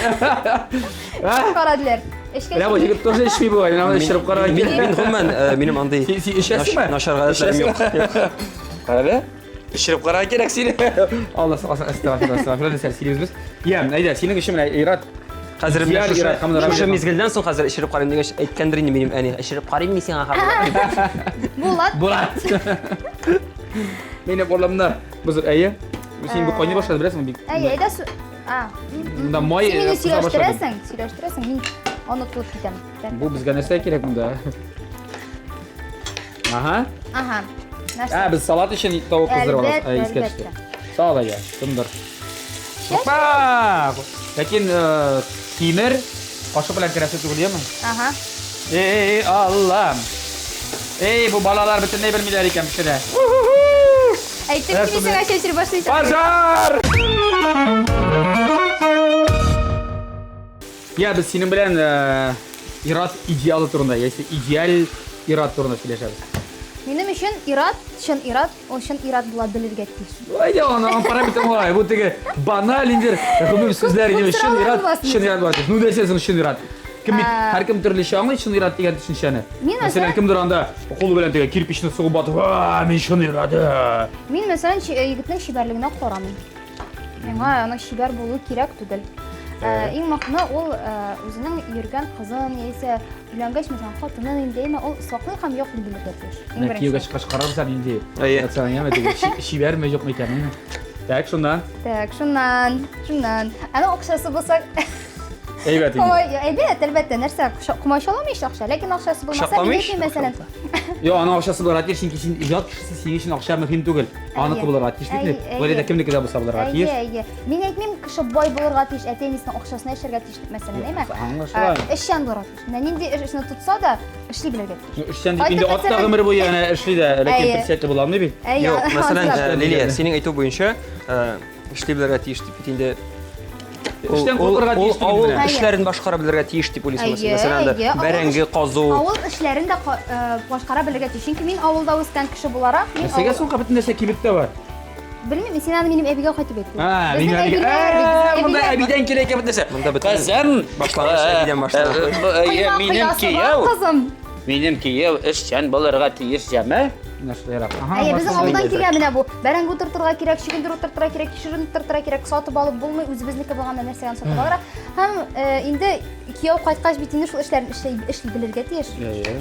Карадылар. Менә бу җегет тоже эшми бугай, менә ишереп кара дигән. Мин гомумән минем андый начар гадәтләрем юк. Әле? Ишереп кара кирәк сине. Алла сакласын, астагфирулла, сәлсилебез. Ям, әйдә, синең эшең менә ират. Хәзер шушы мизгелдән соң хәзер ишереп карыйм дигәч әйткәндер инде минем әни. Ишереп карыйм мин сиңа хәзер. Булат. Менә боламны. Бузыр, әйе. Син бу кайный башлады беләсеңме бик? Әйе, Монда май сөйләштерәсең, мин аны тотып китәм. Бу безгә нәрсә кирәк монда? Ага. Без салат өчен тавык кыздырып алабыз. Искә төште. Сала я, тындыр. Опа! Ләкин тимер кашык белән керәсе түгел яме? Эй, Аллам. Эй, бу балалар бөтенләй белмиләр икән бишедә. Әйтеп килсәң, әшәшер башлыйсың. Пожар! Я без синең белән ират идеалы турында, яисә идеаль ират турында сөйләшәбез. Минем өчен ират, чын ират, ул чын ират була белергә тиеш. Әйдә, аны параметр булай. Бу теге баналь инде, гомум сүзләр инде чын ират бар. Ну дәсәсең чын ират. Һәркем төрлечә аңлый чын ират дигән төшенчәне. Мәсәлән, кемдер анда кулы белән теге кирпичне сугып батып, мин чын ират. Мин мәсәлән егетнең шибәрлегенә карамыйм. Миңа аның шибәр булу кирәк түгел. Иң мөхиме ул үзенең йөргән кызын яисә өйләнгәч мәсәлән хатынын инде ул саклый һәм юк билгеле тиеш. Кияүгә чыккач карарсың инде. Әйтсәң, яме теге шибәрме юкмы икән? Так, шуннан. Аны акчасы булса әйбәт инде. Әйбәт, әлбәттә, нәрсә комачаламый акча, ләкин акчасы булмаса ничек мәсәлән? Yo, аны акчасы булырга тиеш, чөнки син иҗат кешесе, синең өчен акча мөһим түгел. Аныкы булырга тиеш бит. Вәлидә кемнеке дә булса булырга тиеш. Әйе. Мин әйтмим, кеше бай булырга тиеш, әтәнисенең акчасын яшәргә тиеш дип мәсәлән, әйме? Эшчән булырга тиеш. Нинди эшне тутса да, эшли белергә тиеш. Эшчән дип инде атта гомер буе яна эшли дә, ләкин персәте була алмый бит. Юк, мәсәлән, Лилия, синең әйтү буенча, эшли белергә тиеш дип инде эштән куркырга тиеш дип. Авыл эшләрен башкара белергә тиеш дип уйлыйсың. Мәсәлән, бәрәңге казу. Авыл эшләрен дә башкара белергә тиеш. Чөнки мин авылда үскән кеше буларак, мин Сәгә соң бөтен нәрсә кибеттә бар. Белмим, син аны минем әбигә кайтып әйттең. Монда әбидән кирәк бит нәрсә. Кызым, башлангыч әбидән башлангыч. Минем кияү эшчән булырга тиеш җәме. Әйе, безнең авылдан килгән менә бу. Бәрәңге утыртырга кирәк, чигендер утыртырга кирәк, кишерен утыртырга кирәк, сатып алып булмый, үзебезнеке булганда нәрсәгә сатып алырга. Һәм инде кияү кайткач бит инде шул эшләрне эшли белергә тиеш.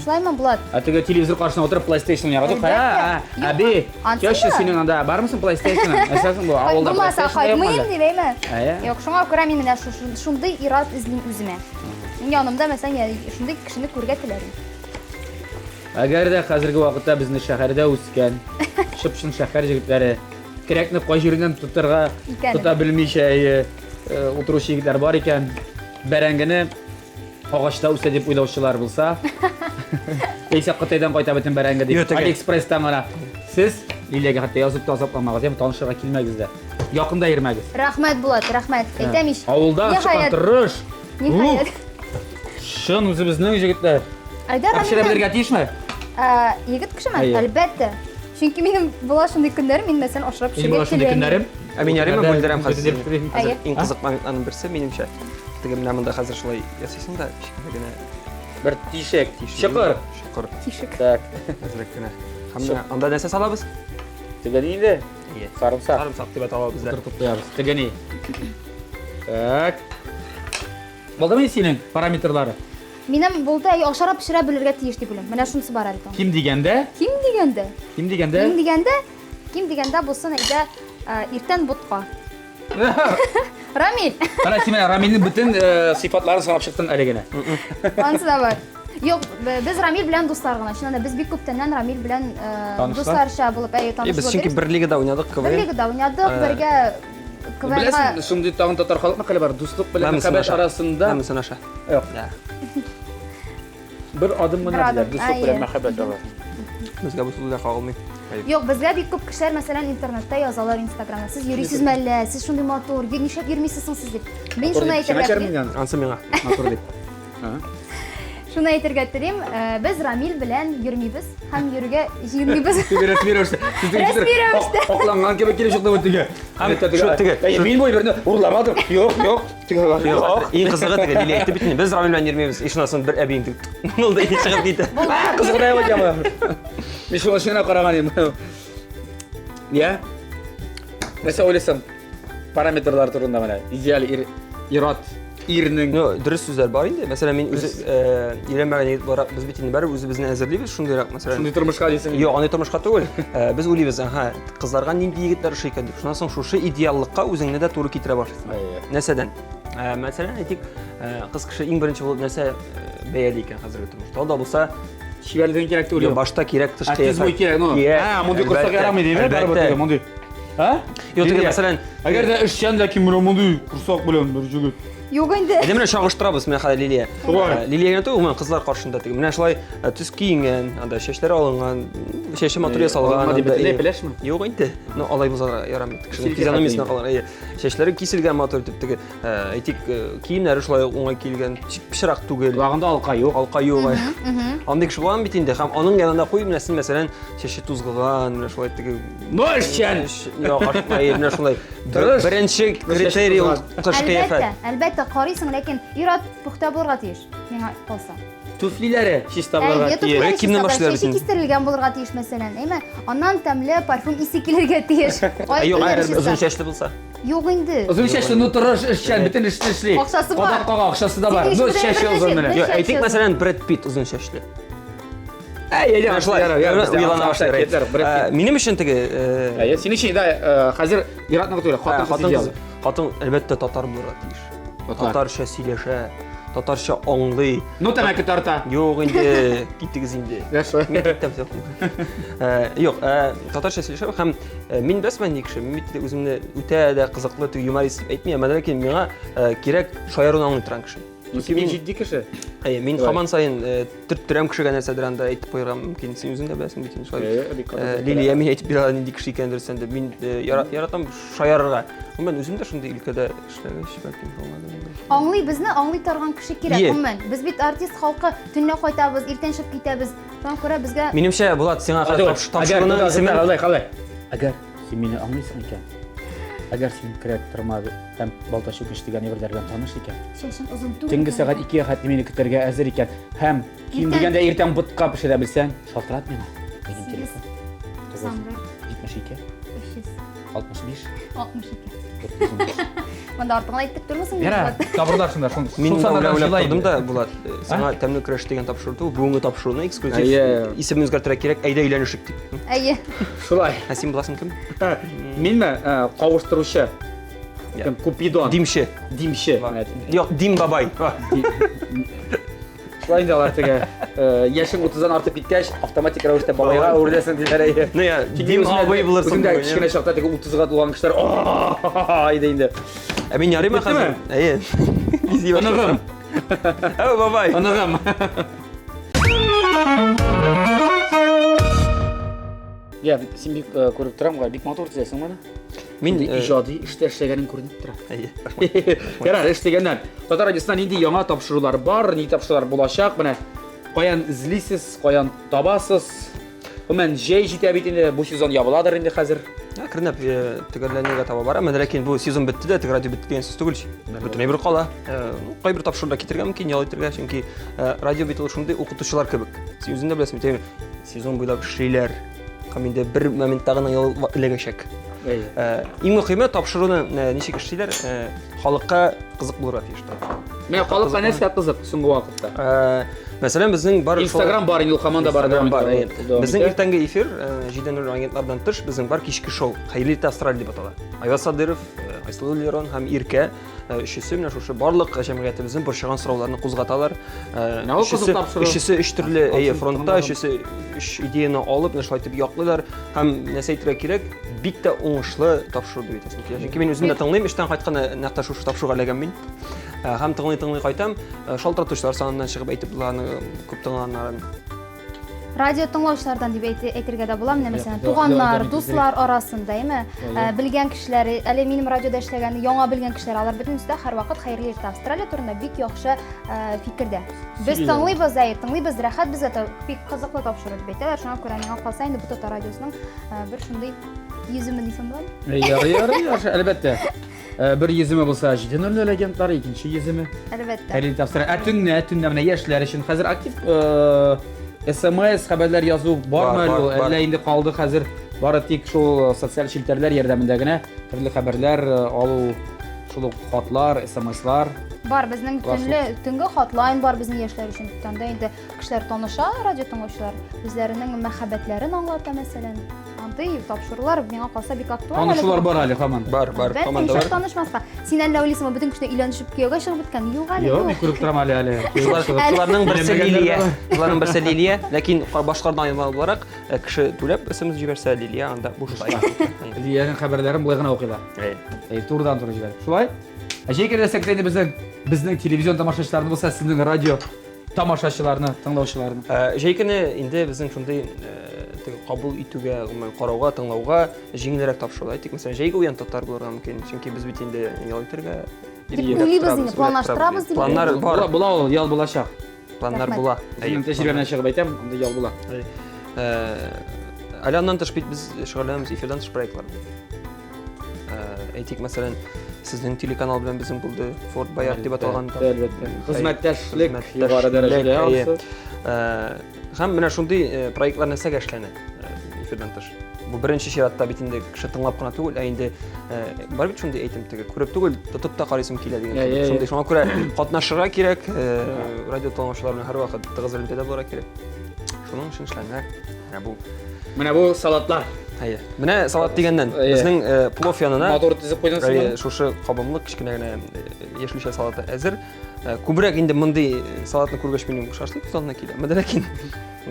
Шулаймы Булат? Теге телевизор каршына утырып PlayStation ягы. Әби, яшә синең анда бармысың PlayStation? Әсәсен бу авылда. Булмаса кайтмыйм дибәйме? Юк, шуңа күрә мин менә шундый ират излим үземә. Мин янымда мәсәлән шундый кешене күргә теләрим. Әгәр дә хәзерге вакытта безнең шәһәрдә үскән шып-шын шәһәр җегетләре кирәкне кай җиреннән тута белмичә утыручы егетләр бар икән, бәрәңгене агачта үсә дип уйлаучылар булса, яисә Кытайдан кайта бөтен бәрәңге дип AliExpress'тан гына сез Лилиягә хәтта язып та азапламагыз, танышырга килмәгез дә. Якында йөрмәгез. Рәхмәт Булат, рәхмәт. Әйтәм ич. Авылда чыккан тырыш. Ниһаять. Шын үзебезнең җегетләр. Айдар Акчара белергә тиешме? Егет кешемен, Әйе. әлбәттә. Чөнки минем була шундый көннәр, мин мәсәлән ашрап Мин була шундый көннәрем. Мин ярыймы бүлдерәм хәзер. Әйе. Иң кызык моментның берсе минемчә. Теге менә монда хәзер шулай ясыйсың да, генә Бер тишек. Чыкыр. Шыкыр. Тишек. Так. Хәзрәк кенә. Һәм анда нәрсә салабыз? Тегәне инде. Ие. Сарымсак. Сарымсак дип алабыз да. Тыртып куябыз. Тегәне. Так. Булдымы синең параметрлары? Минем булды ашрап пешерә белергә тиеш дип уйлыйм. Менә шунысы бар әле. Ким дигәндә? Ким дигәндә? Ким дигәндә? Ким дигәндә булсын әйдә иртән бутка. Рамил. Кара син Рамилнең бөтен сыйфатларын санап чыктың әле генә. Ансы да бар. Юк, без Рамил белән дуслар гына. Чыннан да без бик күптәннән Рамил белән дусларча булып танышып Без чөнки бер лигада уйнадык КВН. Бер лигада уйнадык, бергә КВНга. Беләсең, шундый тагын татар халык мәкале бар. Дуслык белән мәхәббәт арасында Мәсәлән аша. Юк. Бер адым гына диләр. Дуслык белән Әйе. мәхәббәт арасында. Безгә бу сүзләр кагылмый. Юк, безгә бик күп кешеләр мәсәлән интернетта язалар, Инстаграмда. Сез йөрисезме әллә? Сез шундый матур, нишәп йөрмисез сез дип. Мин шуны әйтергә телим. Ансы миңа. Матур дип. Шуны әйтергә телим. Без Рамил белән йөрмибез һәм йөрүгә җыенмыйбыз. Рәсми Акланган кебек килеп чыкты бу теге. Теге. Мин бу берне урламадым. Юк. Теге. Иң кызыгы теге Лилия әйтте бит инде. Без Рамил белән йөрмибез. Ишунасын бер әбиң дип. Булды, чыгып китте. Кызыграй вакыйга. Мин шуны шуна караган идем. Я? Нәрсә уйлыйсың? Параметрлар турында менә. Идеал ират ирнең. Дөрес сүзләр бар инде. Мәсәлән, мин үзе өйрәнмәгән егет бар. Без бит инде барыбер үзебезне әзерлибез. Шундыйрак, мәсәлән. Шундый тормышка дисең. Юк, аны тормышка түгел. Без уйлыйбыз, кызларга нинди егетләр ошый икән дип. Шуннан соң шушы идеаллыкка үзеңне дә туры китерә башлыйсың. Нәрсәдән? Мәсәлән, әйтик, кыз кеше иң беренче булып нәрсә бәяли икән хәзерге тормышта. Ул да булса, Шибәлдән кирәк түгел. башта кирәк тыш Тиз бу кирәк, ну. Мондый курска ярамый димме? Барыбер мондый. Юк, теге мәсәлән, Әгәр дә эшчән ләкин менә мондый курсак белән бер җегет. Юк инде. әдә менә чагыштырабыз менә хәзер Лилия. Лилия генә түгел, кызлар каршында теге. Менә шулай төс киенгән, анда чәчләре алынган, чәче матур ясалган. Юк инде. Ну алай булса ярамый. Кешенең физиономиясенә калган. Чәчләре киселгән матур дип теге. Әйтик, киемнәре шулай уңай килгән, пишрак түгел. Лагында алка юк. Алка юк. Андый кеше булган бит инде. Һәм аның янында куй менәсен мәсәлән, чәче тузгыган, менә шулай теге. Ну эшчән. Юк, менә шулай. Беренче критерий ул кыш кыяфәт. Әлбәттә карыйсың, ләкин ират пухта булырга тиеш. Миңа калса. Туфлиләре чиста булырга тиеш. Кимнән башлар Чәче кистерелгән булырга тиеш мәсәлән, әйме? Аннан тәмле парфюм исе килергә тиеш. Юк, озын чәчле булса. Юк инде. Озын чәчле, ну торыш эшчән, бөтен эшне эшли. Акчасы бар. Кадакка акчасы да бар. Ну чәчле озын менә. Юк, әйтик мәсәлән Брэд Питт озын чәчле. Әйе, Уйлана башлар. Минем өчен теге Әйе, син өчен дә хәзер иратны көтүлә. Хатын әлбәттә татар булырга тиеш. Татарча сөйләшә, татарча аңлый. Ну тәмәке тарта. Юк инде, китегез инде. Яшо. Мин киттем юк, татарча сөйләшә һәм мин бәсмән ник кеше, мин үземне үтә дә кызыклы теге юморист дип әйтмәям, ләкин миңа кирәк шаяруны аңлый торган кеше. Мин җитди кеше. Мин һаман сайын төрттерәм кешегә нәрсәдер анда әйтеп куярга мөмкин. Син үзең дә беләсең бит инде шулай. Лилия мин әйтеп бирә нинди кеше икәндер сәндә. Мин яратам шаярырга. Мен үзем дә шундый өлкәдә эшләгәч бәлки булмады. Аңлый безне аңлый торган кеше кирәк. Гомумән, без бит артист халкы төнлә кайтабыз, иртән чыгып китәбез. Шуңа күрә безгә Минемчә Булат сиңа тапшырганы исеме Қалай. Әгәр син мине аңлыйсың икән. Әгәр син кирәк тормады һәм балташы киштегән иберләргә таныш икән. чәчен узын түгел. Төнге сәгать 2-гә хәтле мине көтәргә әзер икән һәм ким дигәндә иртән бутка пешерә белсәң, шалтырат миңа. Минем телефон. 72 65 62. Монда артыгын әйтеп тормысың. Яра, табырлар шунда. Мин уйлап да Булат, сиңа тәмле көрәш дигән тапшырды. Бүгенге тапшыруны эксклюзив исемне үзгәртергә кирәк. Әйдә өйләнешик дип. Әйе. Шулай. Син буласың кем? Минме кавыштыручы. Кем Купидон. Димче. Юк, Дим бабай. Шулай инде алар теге яшең 30-дан артып киткәч, автоматик рәвештә бабайга үрдәсен диләр. Ну я, Дим бабай булырсың. Үзеңдә кичкенә чакта теге 30-га тулган кешеләр айда инде. Мин ярыймы хәзер? Әйе. Бизи башлар. Анагым. Бабай. Анагым. Я син бик күреп торам, бик матур төзәсең моны. Мен ижади иштер эшлегенин күрүнүп турат. Әйе. Ярар, эшлегеннен. Татар радиосунан инде яңа тапшырулар бар, ни тапшырулар булачак. Менә каян излисез, каян табасыз. Мен җәй җитә бит инде, бу сезон ябыладыр инде хәзер. Кірініп тігірләнеге таба бара. Мен ләкин бұл сезон бітті де, тіг радио бітті деген сөз түгіл. Бүтіне бір қала. Қай бір тапшырда кетірге мүмкін, ял етірге. Чөнки радио бит ол шундай оқытушылар кебек. Сен өзің дә білесің, бит сезон буйлап эшлиләр. Каминде бір моменттагы ял элегәчәк. Иң мөһиме тапшыруны ничек эшлиләр? Халыкка кызык булырга тиеш. Мен халыкка нәрсә кызык соңгы вакытта? Мәсәлән, безнең бар Instagram бар, инде команда бар. Безнең иртәнге эфир, җидән агентлардан тыш, безнең бар кичке шоу. Хәйрли Австралия дип атала. Айваз Садыров, Айсылу Лерон һәм Иркә өчесе менә шушы барлык җәмгыятебезнең борчыган сорауларны кузгаталар. Өчесе өч төрле фронтта, өчесе өч идеяны алып, нәрсә әйтеп яклыйлар һәм нәрсә әйтергә кирәк, бик тә уңышлы тапшыру дип әйтәсем килә. Чөнки мин үзем дә тыңлыйм, эштән кайтканда нәкъ шушы тапшыруга эләгәм мин. Һәм тыңлый кайтам, шалтыратучылар саныннан чыгып әйтеп булганы күп тыңлаганнарын. Радио тыңлаучылардан дип әйтергә дә була. Менә мәсәлән, туганнар, дуслар арасында, әйме, белгән кешеләр, әле минем радиода эшләгән яңа белгән кешеләр, алар бөтенесе дә һәрвакыт Хәйрли Австралия турында бик яхшы фикердә. Без тыңлыйбыз, рәхәт, безгә дә бик кызыклы тапшыру дип әйтәләр. Шуңа күрә миңа калса инде бу Татар радиосының бер шундый йөземе дисәм буламы? Ярый, әлбәттә. Bir yüzüme bulsa cidden öyle agentlar, ikinci yüzüme. Әлбәттә. Хәйрли Австралия. Төнне менә яшьләр өчен хәзер актив SMS хәбәрләр язу бармы әллә инде калды хәзер бары тик шул социаль челтәрләр ярдәмендә генә төрле хәбәрләр алу, шул хатлар, SMS-лар. Бар, безнең төнге хатлайн бар безнең яшьләр өчен. Танда инде кешеләр таныша, радио тыңлаучылар үзләренең мәхәббәтләрен аңлата мәсәлән. Андый тапшырулар миңа калса бик актуаль. Танышулар бар әле һаман. Бар, команда бар. Танышмаска. Син әллә уйлыйсыңмы, бөтен кешеләр өйләнешеп кияүгә чыгып беткән? Юк әле. Юк, мин күреп торам әле. Шуларның берсе Лилия, ләкин башкардан аерма буларак, кеше түләп SMS җибәрсә Лилия анда бушлай. Лилиянең хәбәрләрен булай гына укыйлар. Турдан туры җибәреп. Шулай? Җәйгә дәсәк инде безнең телевизион тамашачыларны булса, сезнең радио тамашачыларны, тыңлаучыларны. Җәйгәне инде безнең шундый кабул итүгә, карауга, тыңлауга җиңелрәк тапшырулар. Әйтик, мәсәлән, җәйге уян татар булырга мөмкин, чөнки без бит инде ял итәргә уйлыйбыз инде, планлаштырабыз дип. Планнар бар. Була ул, ял булачак. Планнар була. Минем тәҗрибәмнән чыгып әйтәм, анда ял була. Аляннан тыш бит без шөгыльләнәбез эфирдан тыш проектлар. Әйтик, мәсәлән, сезнең телеканал белән безнең булды Форт Боярд дип аталган. Әлбәттә. Хезмәттәшлек югары дәрәҗәдә. Һәм менә шундый проектлар нәрсәгә эшләнә эфирдан тыш. Бу беренче чиратта бит инде кеше тыңлап кына түгел, ә инде бар бит шундый әйтем теге, күреп түгел, тотып та карыйсым килә дигән. Шундый шуңа күрә катнашырга кирәк, радио тыңлаучылар белән һәрвакыт тыгыз элемтәдә булырга кирәк. Шуның өчен эшләнә. Менә бу салатлар. Әйе. Менә салат дигәннән безнең плов янына мотор тизеп куйдыңызмы? Шушы кабымлык кичкенә генә яшелчә салаты әзер. Күбрәк инде мондый салатны күргәч минем шашлык зонына килә. Ләкин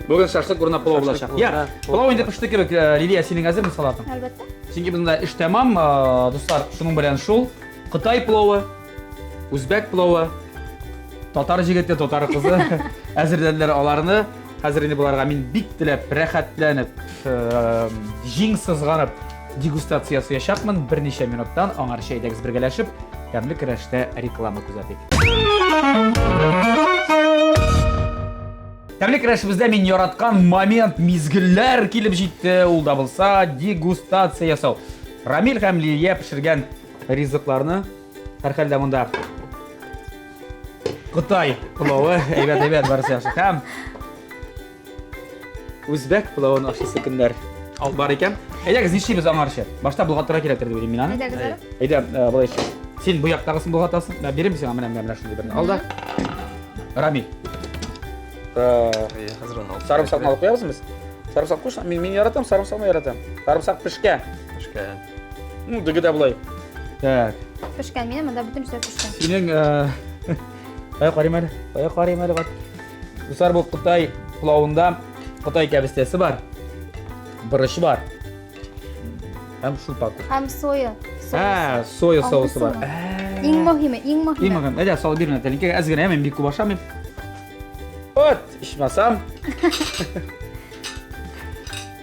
бүген шашлык урынына плов булачак. Я, плов инде пеште кебек, Лилия, синең әзерме салатың? Әлбәттә. Чөнки бездә эш тәмам, дуслар, шуның белән шул Кытай пловы, Үзбәк пловы, татар җегете, татар кызы әзерләделәр аларны. Хәзер инде буларга мин бик теләп, рәхәтләнеп, җиң сызганып дегустация ясаячакмын. Берничә минуттан аңар чәйдәгез бергәләшеп, тәмле рәвештә реклама күзәтик. Тәмле рәвештә мин яраткан момент, мизгелләр килеп җитте. Ул да булса дегустация ясау. Рамил һәм Лилия пешергән ризыкларны һәрхәлдә монда Кытай пловы, әйбәт барысы яхшы. Һәм Үзбәк пловын ашыйсы көннәр бар икән. Әйдәгез нишлибез аңарчы? Башта булгатырга кирәктер дип уйлыйм мин аны. Әйдәгез әле. Әйдә, булай. Син бу яктагысын булгатасың. Мен берем сиңа менә шундый берне. Алда. Рамил. Хәзерен алып. Сарымсакны алып куябызмы без? Сарымсак куш, мин яратам, сарымсакны яратам. Сарымсак пешкән. Дигедә булай. Так. Пешкән, минем монда бөтен эшләр пешкән. Синең карыйм әле. Дуслар, бу Кытай пловында Кытай кәбестәсе бар. Борыч бар. Һәм шулпак. Һәм соя. Соя соусы бар. Иң мөһиме. Әйдә, салып бирмә, тәлинкәгә әз генә, мен бик күп ашамыйм. Вот, ичмасам.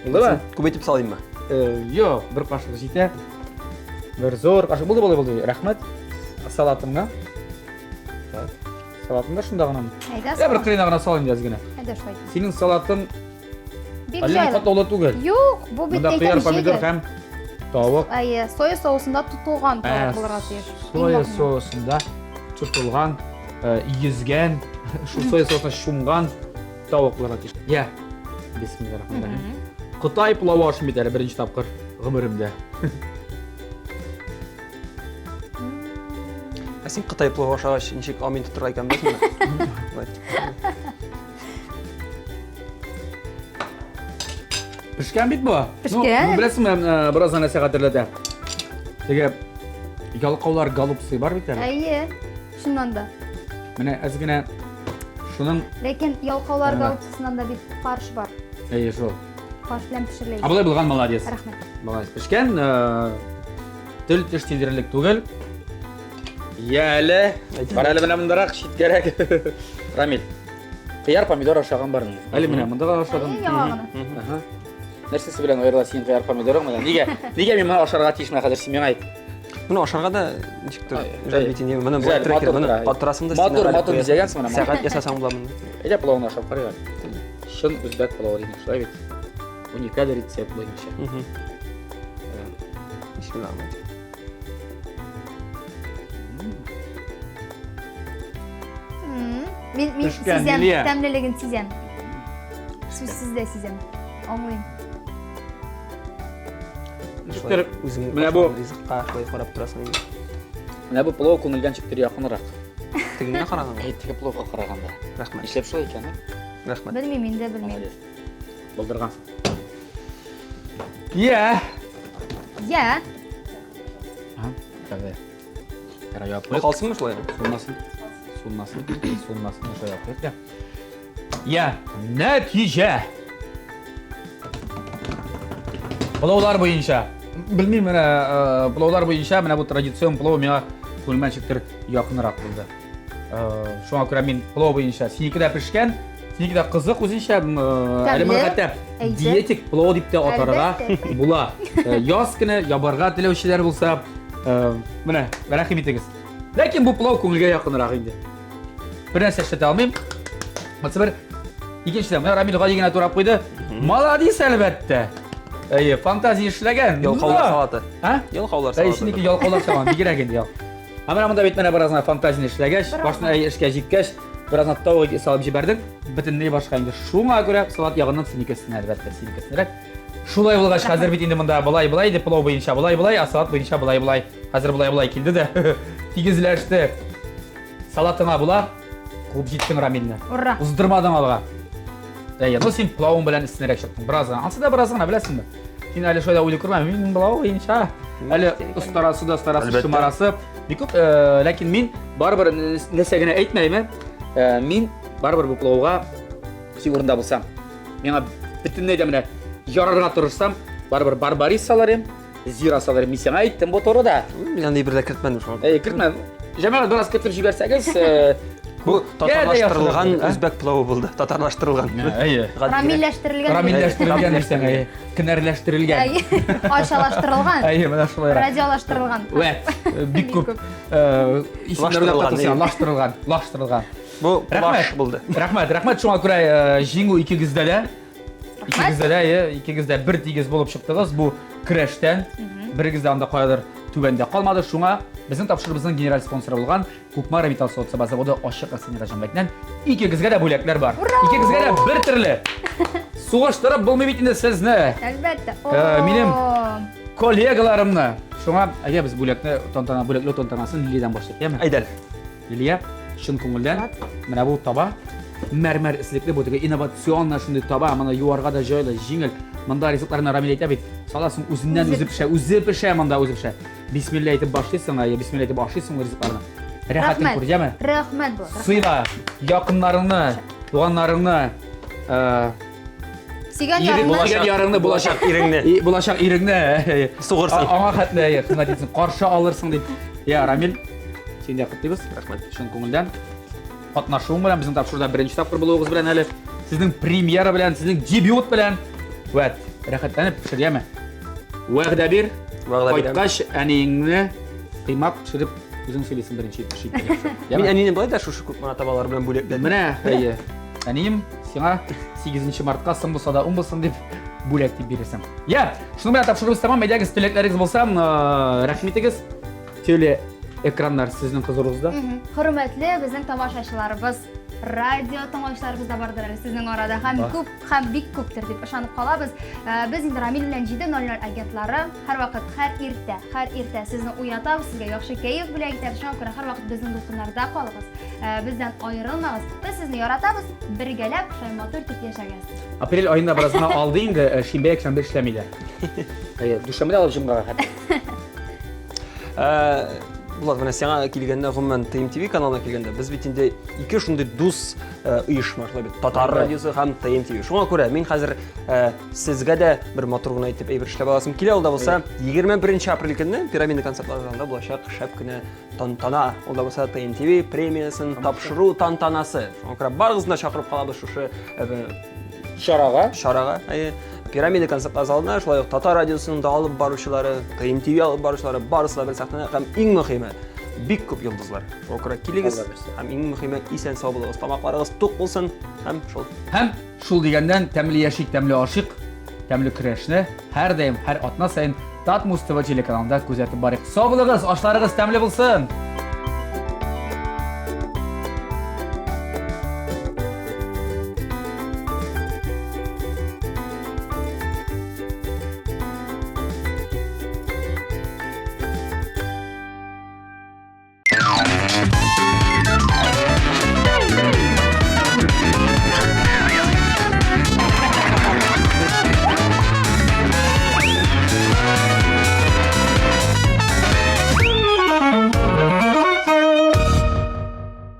Булдымы? Күп итеп салыйммы? Юк, бер кашык җитә. Bir zor kaşık buldu. Rahmet. Salatımda. Salatımda şunda gana. Hayda. Ya bir kırına gana salın yazgına. Hayda şoy. Senin salatın Big Ali güzel. katlı ola tugel. Yok, bu Bunda bitti kıyar pomidor şeydir. hem tavuk. Ay, soya sousunda tutulgan tavuk bulur atıyor. Soya sosunda tutulgan, yüzgen, şu soya sosuna şumgan tavuklar atıyor. Ya. Bismillahirrahmanirrahim. Qıtay pilavı aşım bitəli birinci tapqır ömrümdə. Сен Қытай плов ашағаш нешек амин тұтыр екен бәсің бе? Pişken bit bu. Pişken. Bu biləsizmi, birazdan nəsə xatırladı. Dege, yalqavlar galupsi var bitəli. Ay, şundan da. Mənə əzginə şunun... Lekin yalqavlar galupsısından da bir farş var. Ey, şu. Farş bilen pişirilir. Abılay bilgan malades. Rahmet. Malades. Pişken, tül tüştedirirlik tugel. Yəli. Qarəli mənə mındaraq şit gerek. Ramil. Qıyar pomidor aşağın barın. Ali mənə mındaqa aşağın. Ay, yağını. Нәрсесі білен ойырла сен қияр помидорың мына неге мен мына ашарға тиішмей қазір сен мен айт Мұны ашарға да нешектір жай бетін ем мұны жай, трекер матур мұны тұрай. батырасың да Матур дезегенсің мына сағат жасасаң боламын Эде плавын ашап қарай шын өзбек плавы дейін шылай бет уникаль рецепт бойынша бисмилlah Men Pişken, sizem, Liliya. təmliligin sizem. Sizsiz de sizem. Anlayın. өзің Міне бұл- ризыққа былай қарап тұрасың мына бұл плов көңілген жіктер жақынырақ тігіне қараған тігі пловға қарағанда рахмет işlep шылай екен рахмет Bilmeyeyim, men de bilmeyeyim. Бұлдырған Иә Ya, бұл қалсын ба солай Sunmasın şöyle yapıyoruz ya. Ya netice. Pilavlar boyunca. Bilmeyeyim pilavlar boyunca bu tradisiyon pilav mena kulmençiktir yakınırak buldu. Şu an ben pilav boyunca siniki de pişken, siniki de kızık uzunca elimine hatta diyetik pilav deyip de atarığa bula. Yaz günü yabarga dilevşiler bulsa mene merak etmeyiniz. Lakin bu pilav ko'ngilga yaqinroq edi. Bir narsa ishlata olmayman. Masalan, ikkinchidan mana Ramil g'oyigina to'rab qo'ydi. Молодец albatta. Fantaziya ishlagan. yolqovlar salati Ha? yolqovlar Ey, salati shiniki yolqovlar salati kerak endi yo'q. Mana bunda bitmana birazdan fantaziyani ishlagach, boshdan ishga jikkach, birazdan tovuqga solib jibardik. Butunlay boshqa endi. Shunga ko'ra salat yog'idan sinikasini albatta, sinikasini. Shulay bo'lgach, hozir bit endi bunda bulay deb plov bo'yicha bulay, salat bo'yicha bulay. Hozir bulay keldi-da. Tigizlashdi. Salatına bular. Quvib jetding Ramilni. urra. Uzdurmading alg'a. No sen ploving bilan isiniraq chiqding. Birazdan. Aslida birazdan bilasizmi? Sen hali shoyda o'ylab ko'rmay, men plov bo'yicha hali ustarasi shimarasi. Ko'p, lekin men baribir nasagina aytmayman. Men baribir bu plovga shu o'rinda bo'lsam, menga butunlay mana yorarga tursam, baribir barbaris salarim, zira salarim. Men senga aytdim bu to'g'rida. yani bir de kiritmedim şu an Kiritma. Jamil biraz kiritib jibersangiz, bu tatarlaştırılgan özbek pilavı buldu tatarlaştırılgan Ramilleştirilgan. desang, kinarlashtirilgan. Ay, aşalaştırılgan. Ay, mana shulay. Radiolaştırılgan. Va, bik ko'p lashtirilgan. bu baş buldu Rahmat, shunga ko'ra jingu ikkingizda ikkingizda bir tegiz bo'lib chiqdingiz bu kurashdan. Birigizda unda qoyadir tubanda qolmadi. Shunga bizning topshirig'imizning general sponsori bo'lgan Ko'kmar Metal Sotsaba zavodi Oshiq Asini Rajambekdan ikkingizga da bo'laklar bor. Ikkingizga da bir turli. So'g'ishtirib bo'lmaydi endi sizni. Albatta. Menim kollegalarimni. Shunga agar biz bo'lakni bo'lakli tantanasini Liliyadan boshlayapmiz. aydal Liliya, shin ko'ngildan mana bu toba mermer islikli bu innovatsion shunday toba mana yuvarg'ada joylar jingil manda reseptlarni Ramil aytib salasin o'zidan o'zi pisha manda o'zi pisha bismillah aytib boshlaysan bismillah aytib boshlaysan reseptlarni rahating ko'rjami Rahmat bu. siyla yaqinlaringni tuğanlaringni Sigan yaringni bulashaq iringni bulashaq iringni sug'ursin anga xatla xizmat etsin qarshi olirsin deb ya Ramil sen de qilibsiz rahmat shin ko'ngildan qatnashuving bilan bizning topshiruvda birinchi topqir bo'lgangiz bilan hali sizning premyera bilan sizning debyut bilan va rahatlanib pishirganman Вәгъдә бир. Вәгъдә бирәм. Кайткач, әниеңне кыймак төшереп үзең сөйлисең беренче Мин әнине болай да шушы күп манатабалар белән бүләкләдем. Менә, әйе. Әнием, сиңа 8 мартка сын булса да, 10 булсын дип бүләк дип бирәсем. Я, шуны белән тапшырабыз тамам. Әйдәгез, теләкләрегез булса, рәхмәтегез. Теле экраннар сезнең хозурыгызда. Хөрмәтле безнең тамашачыларыбыз, радио тамашачыларыбыз да бардыр сезнең арада. Һәм бик күптер дип ышанып калабыз. Без инде Рамил белән 7:00 агентлары һәрвакыт һәр иртә сезне уятабыз, сезгә яхшы кәеф белән итәбез. Шуңа күрә һәрвакыт безнең дустларда калыгыз. Бездән аерылмагыз. Без сезне яратабыз. Бергәләп шайматур итеп яшәгез. Апрель айында барасына алды инде, шимбә якшәмбе эшләмиләр. Әйе, дүшәмбе алып җимгага хәтта. Булат, менә сиңа килгәндә гомумән TMTV каналына килгәндә без бит инде ике шундый дус оешмалар бит. Татар радиосы һәм TMTV. Шуңа күрә мин хәзер сезгә дә бер матур гына итеп әйбер эшләп аласым килә. Ул да булса 21 апрель көнне Пирамида концертлар залында булачак шәп кенә тантана. Ул да булса TMTV премиясын тапшыру тантанасы. Шуңа күрә барыгызны чакырып калабыз шушы шарага. Пирамида концертлар залында шулай ук Татар радиосының да алып баручылары, TMTV алып баручылары барысы да бер сәхнәдә һәм иң мөһиме бик күп йолдызлар. Шуңа күрә килегез һәм иң мөһиме исән сау булыгыз, тамакларыгыз тук булсын һәм шул дигәндән тәмле яшик, тәмле ашык, тәмле көрәшне һәр даим, һәр атна сайын Татмус ТВ телеканалында күзәтеп барыйк. Сау булыгыз, ашларыгыз тәмле булсын.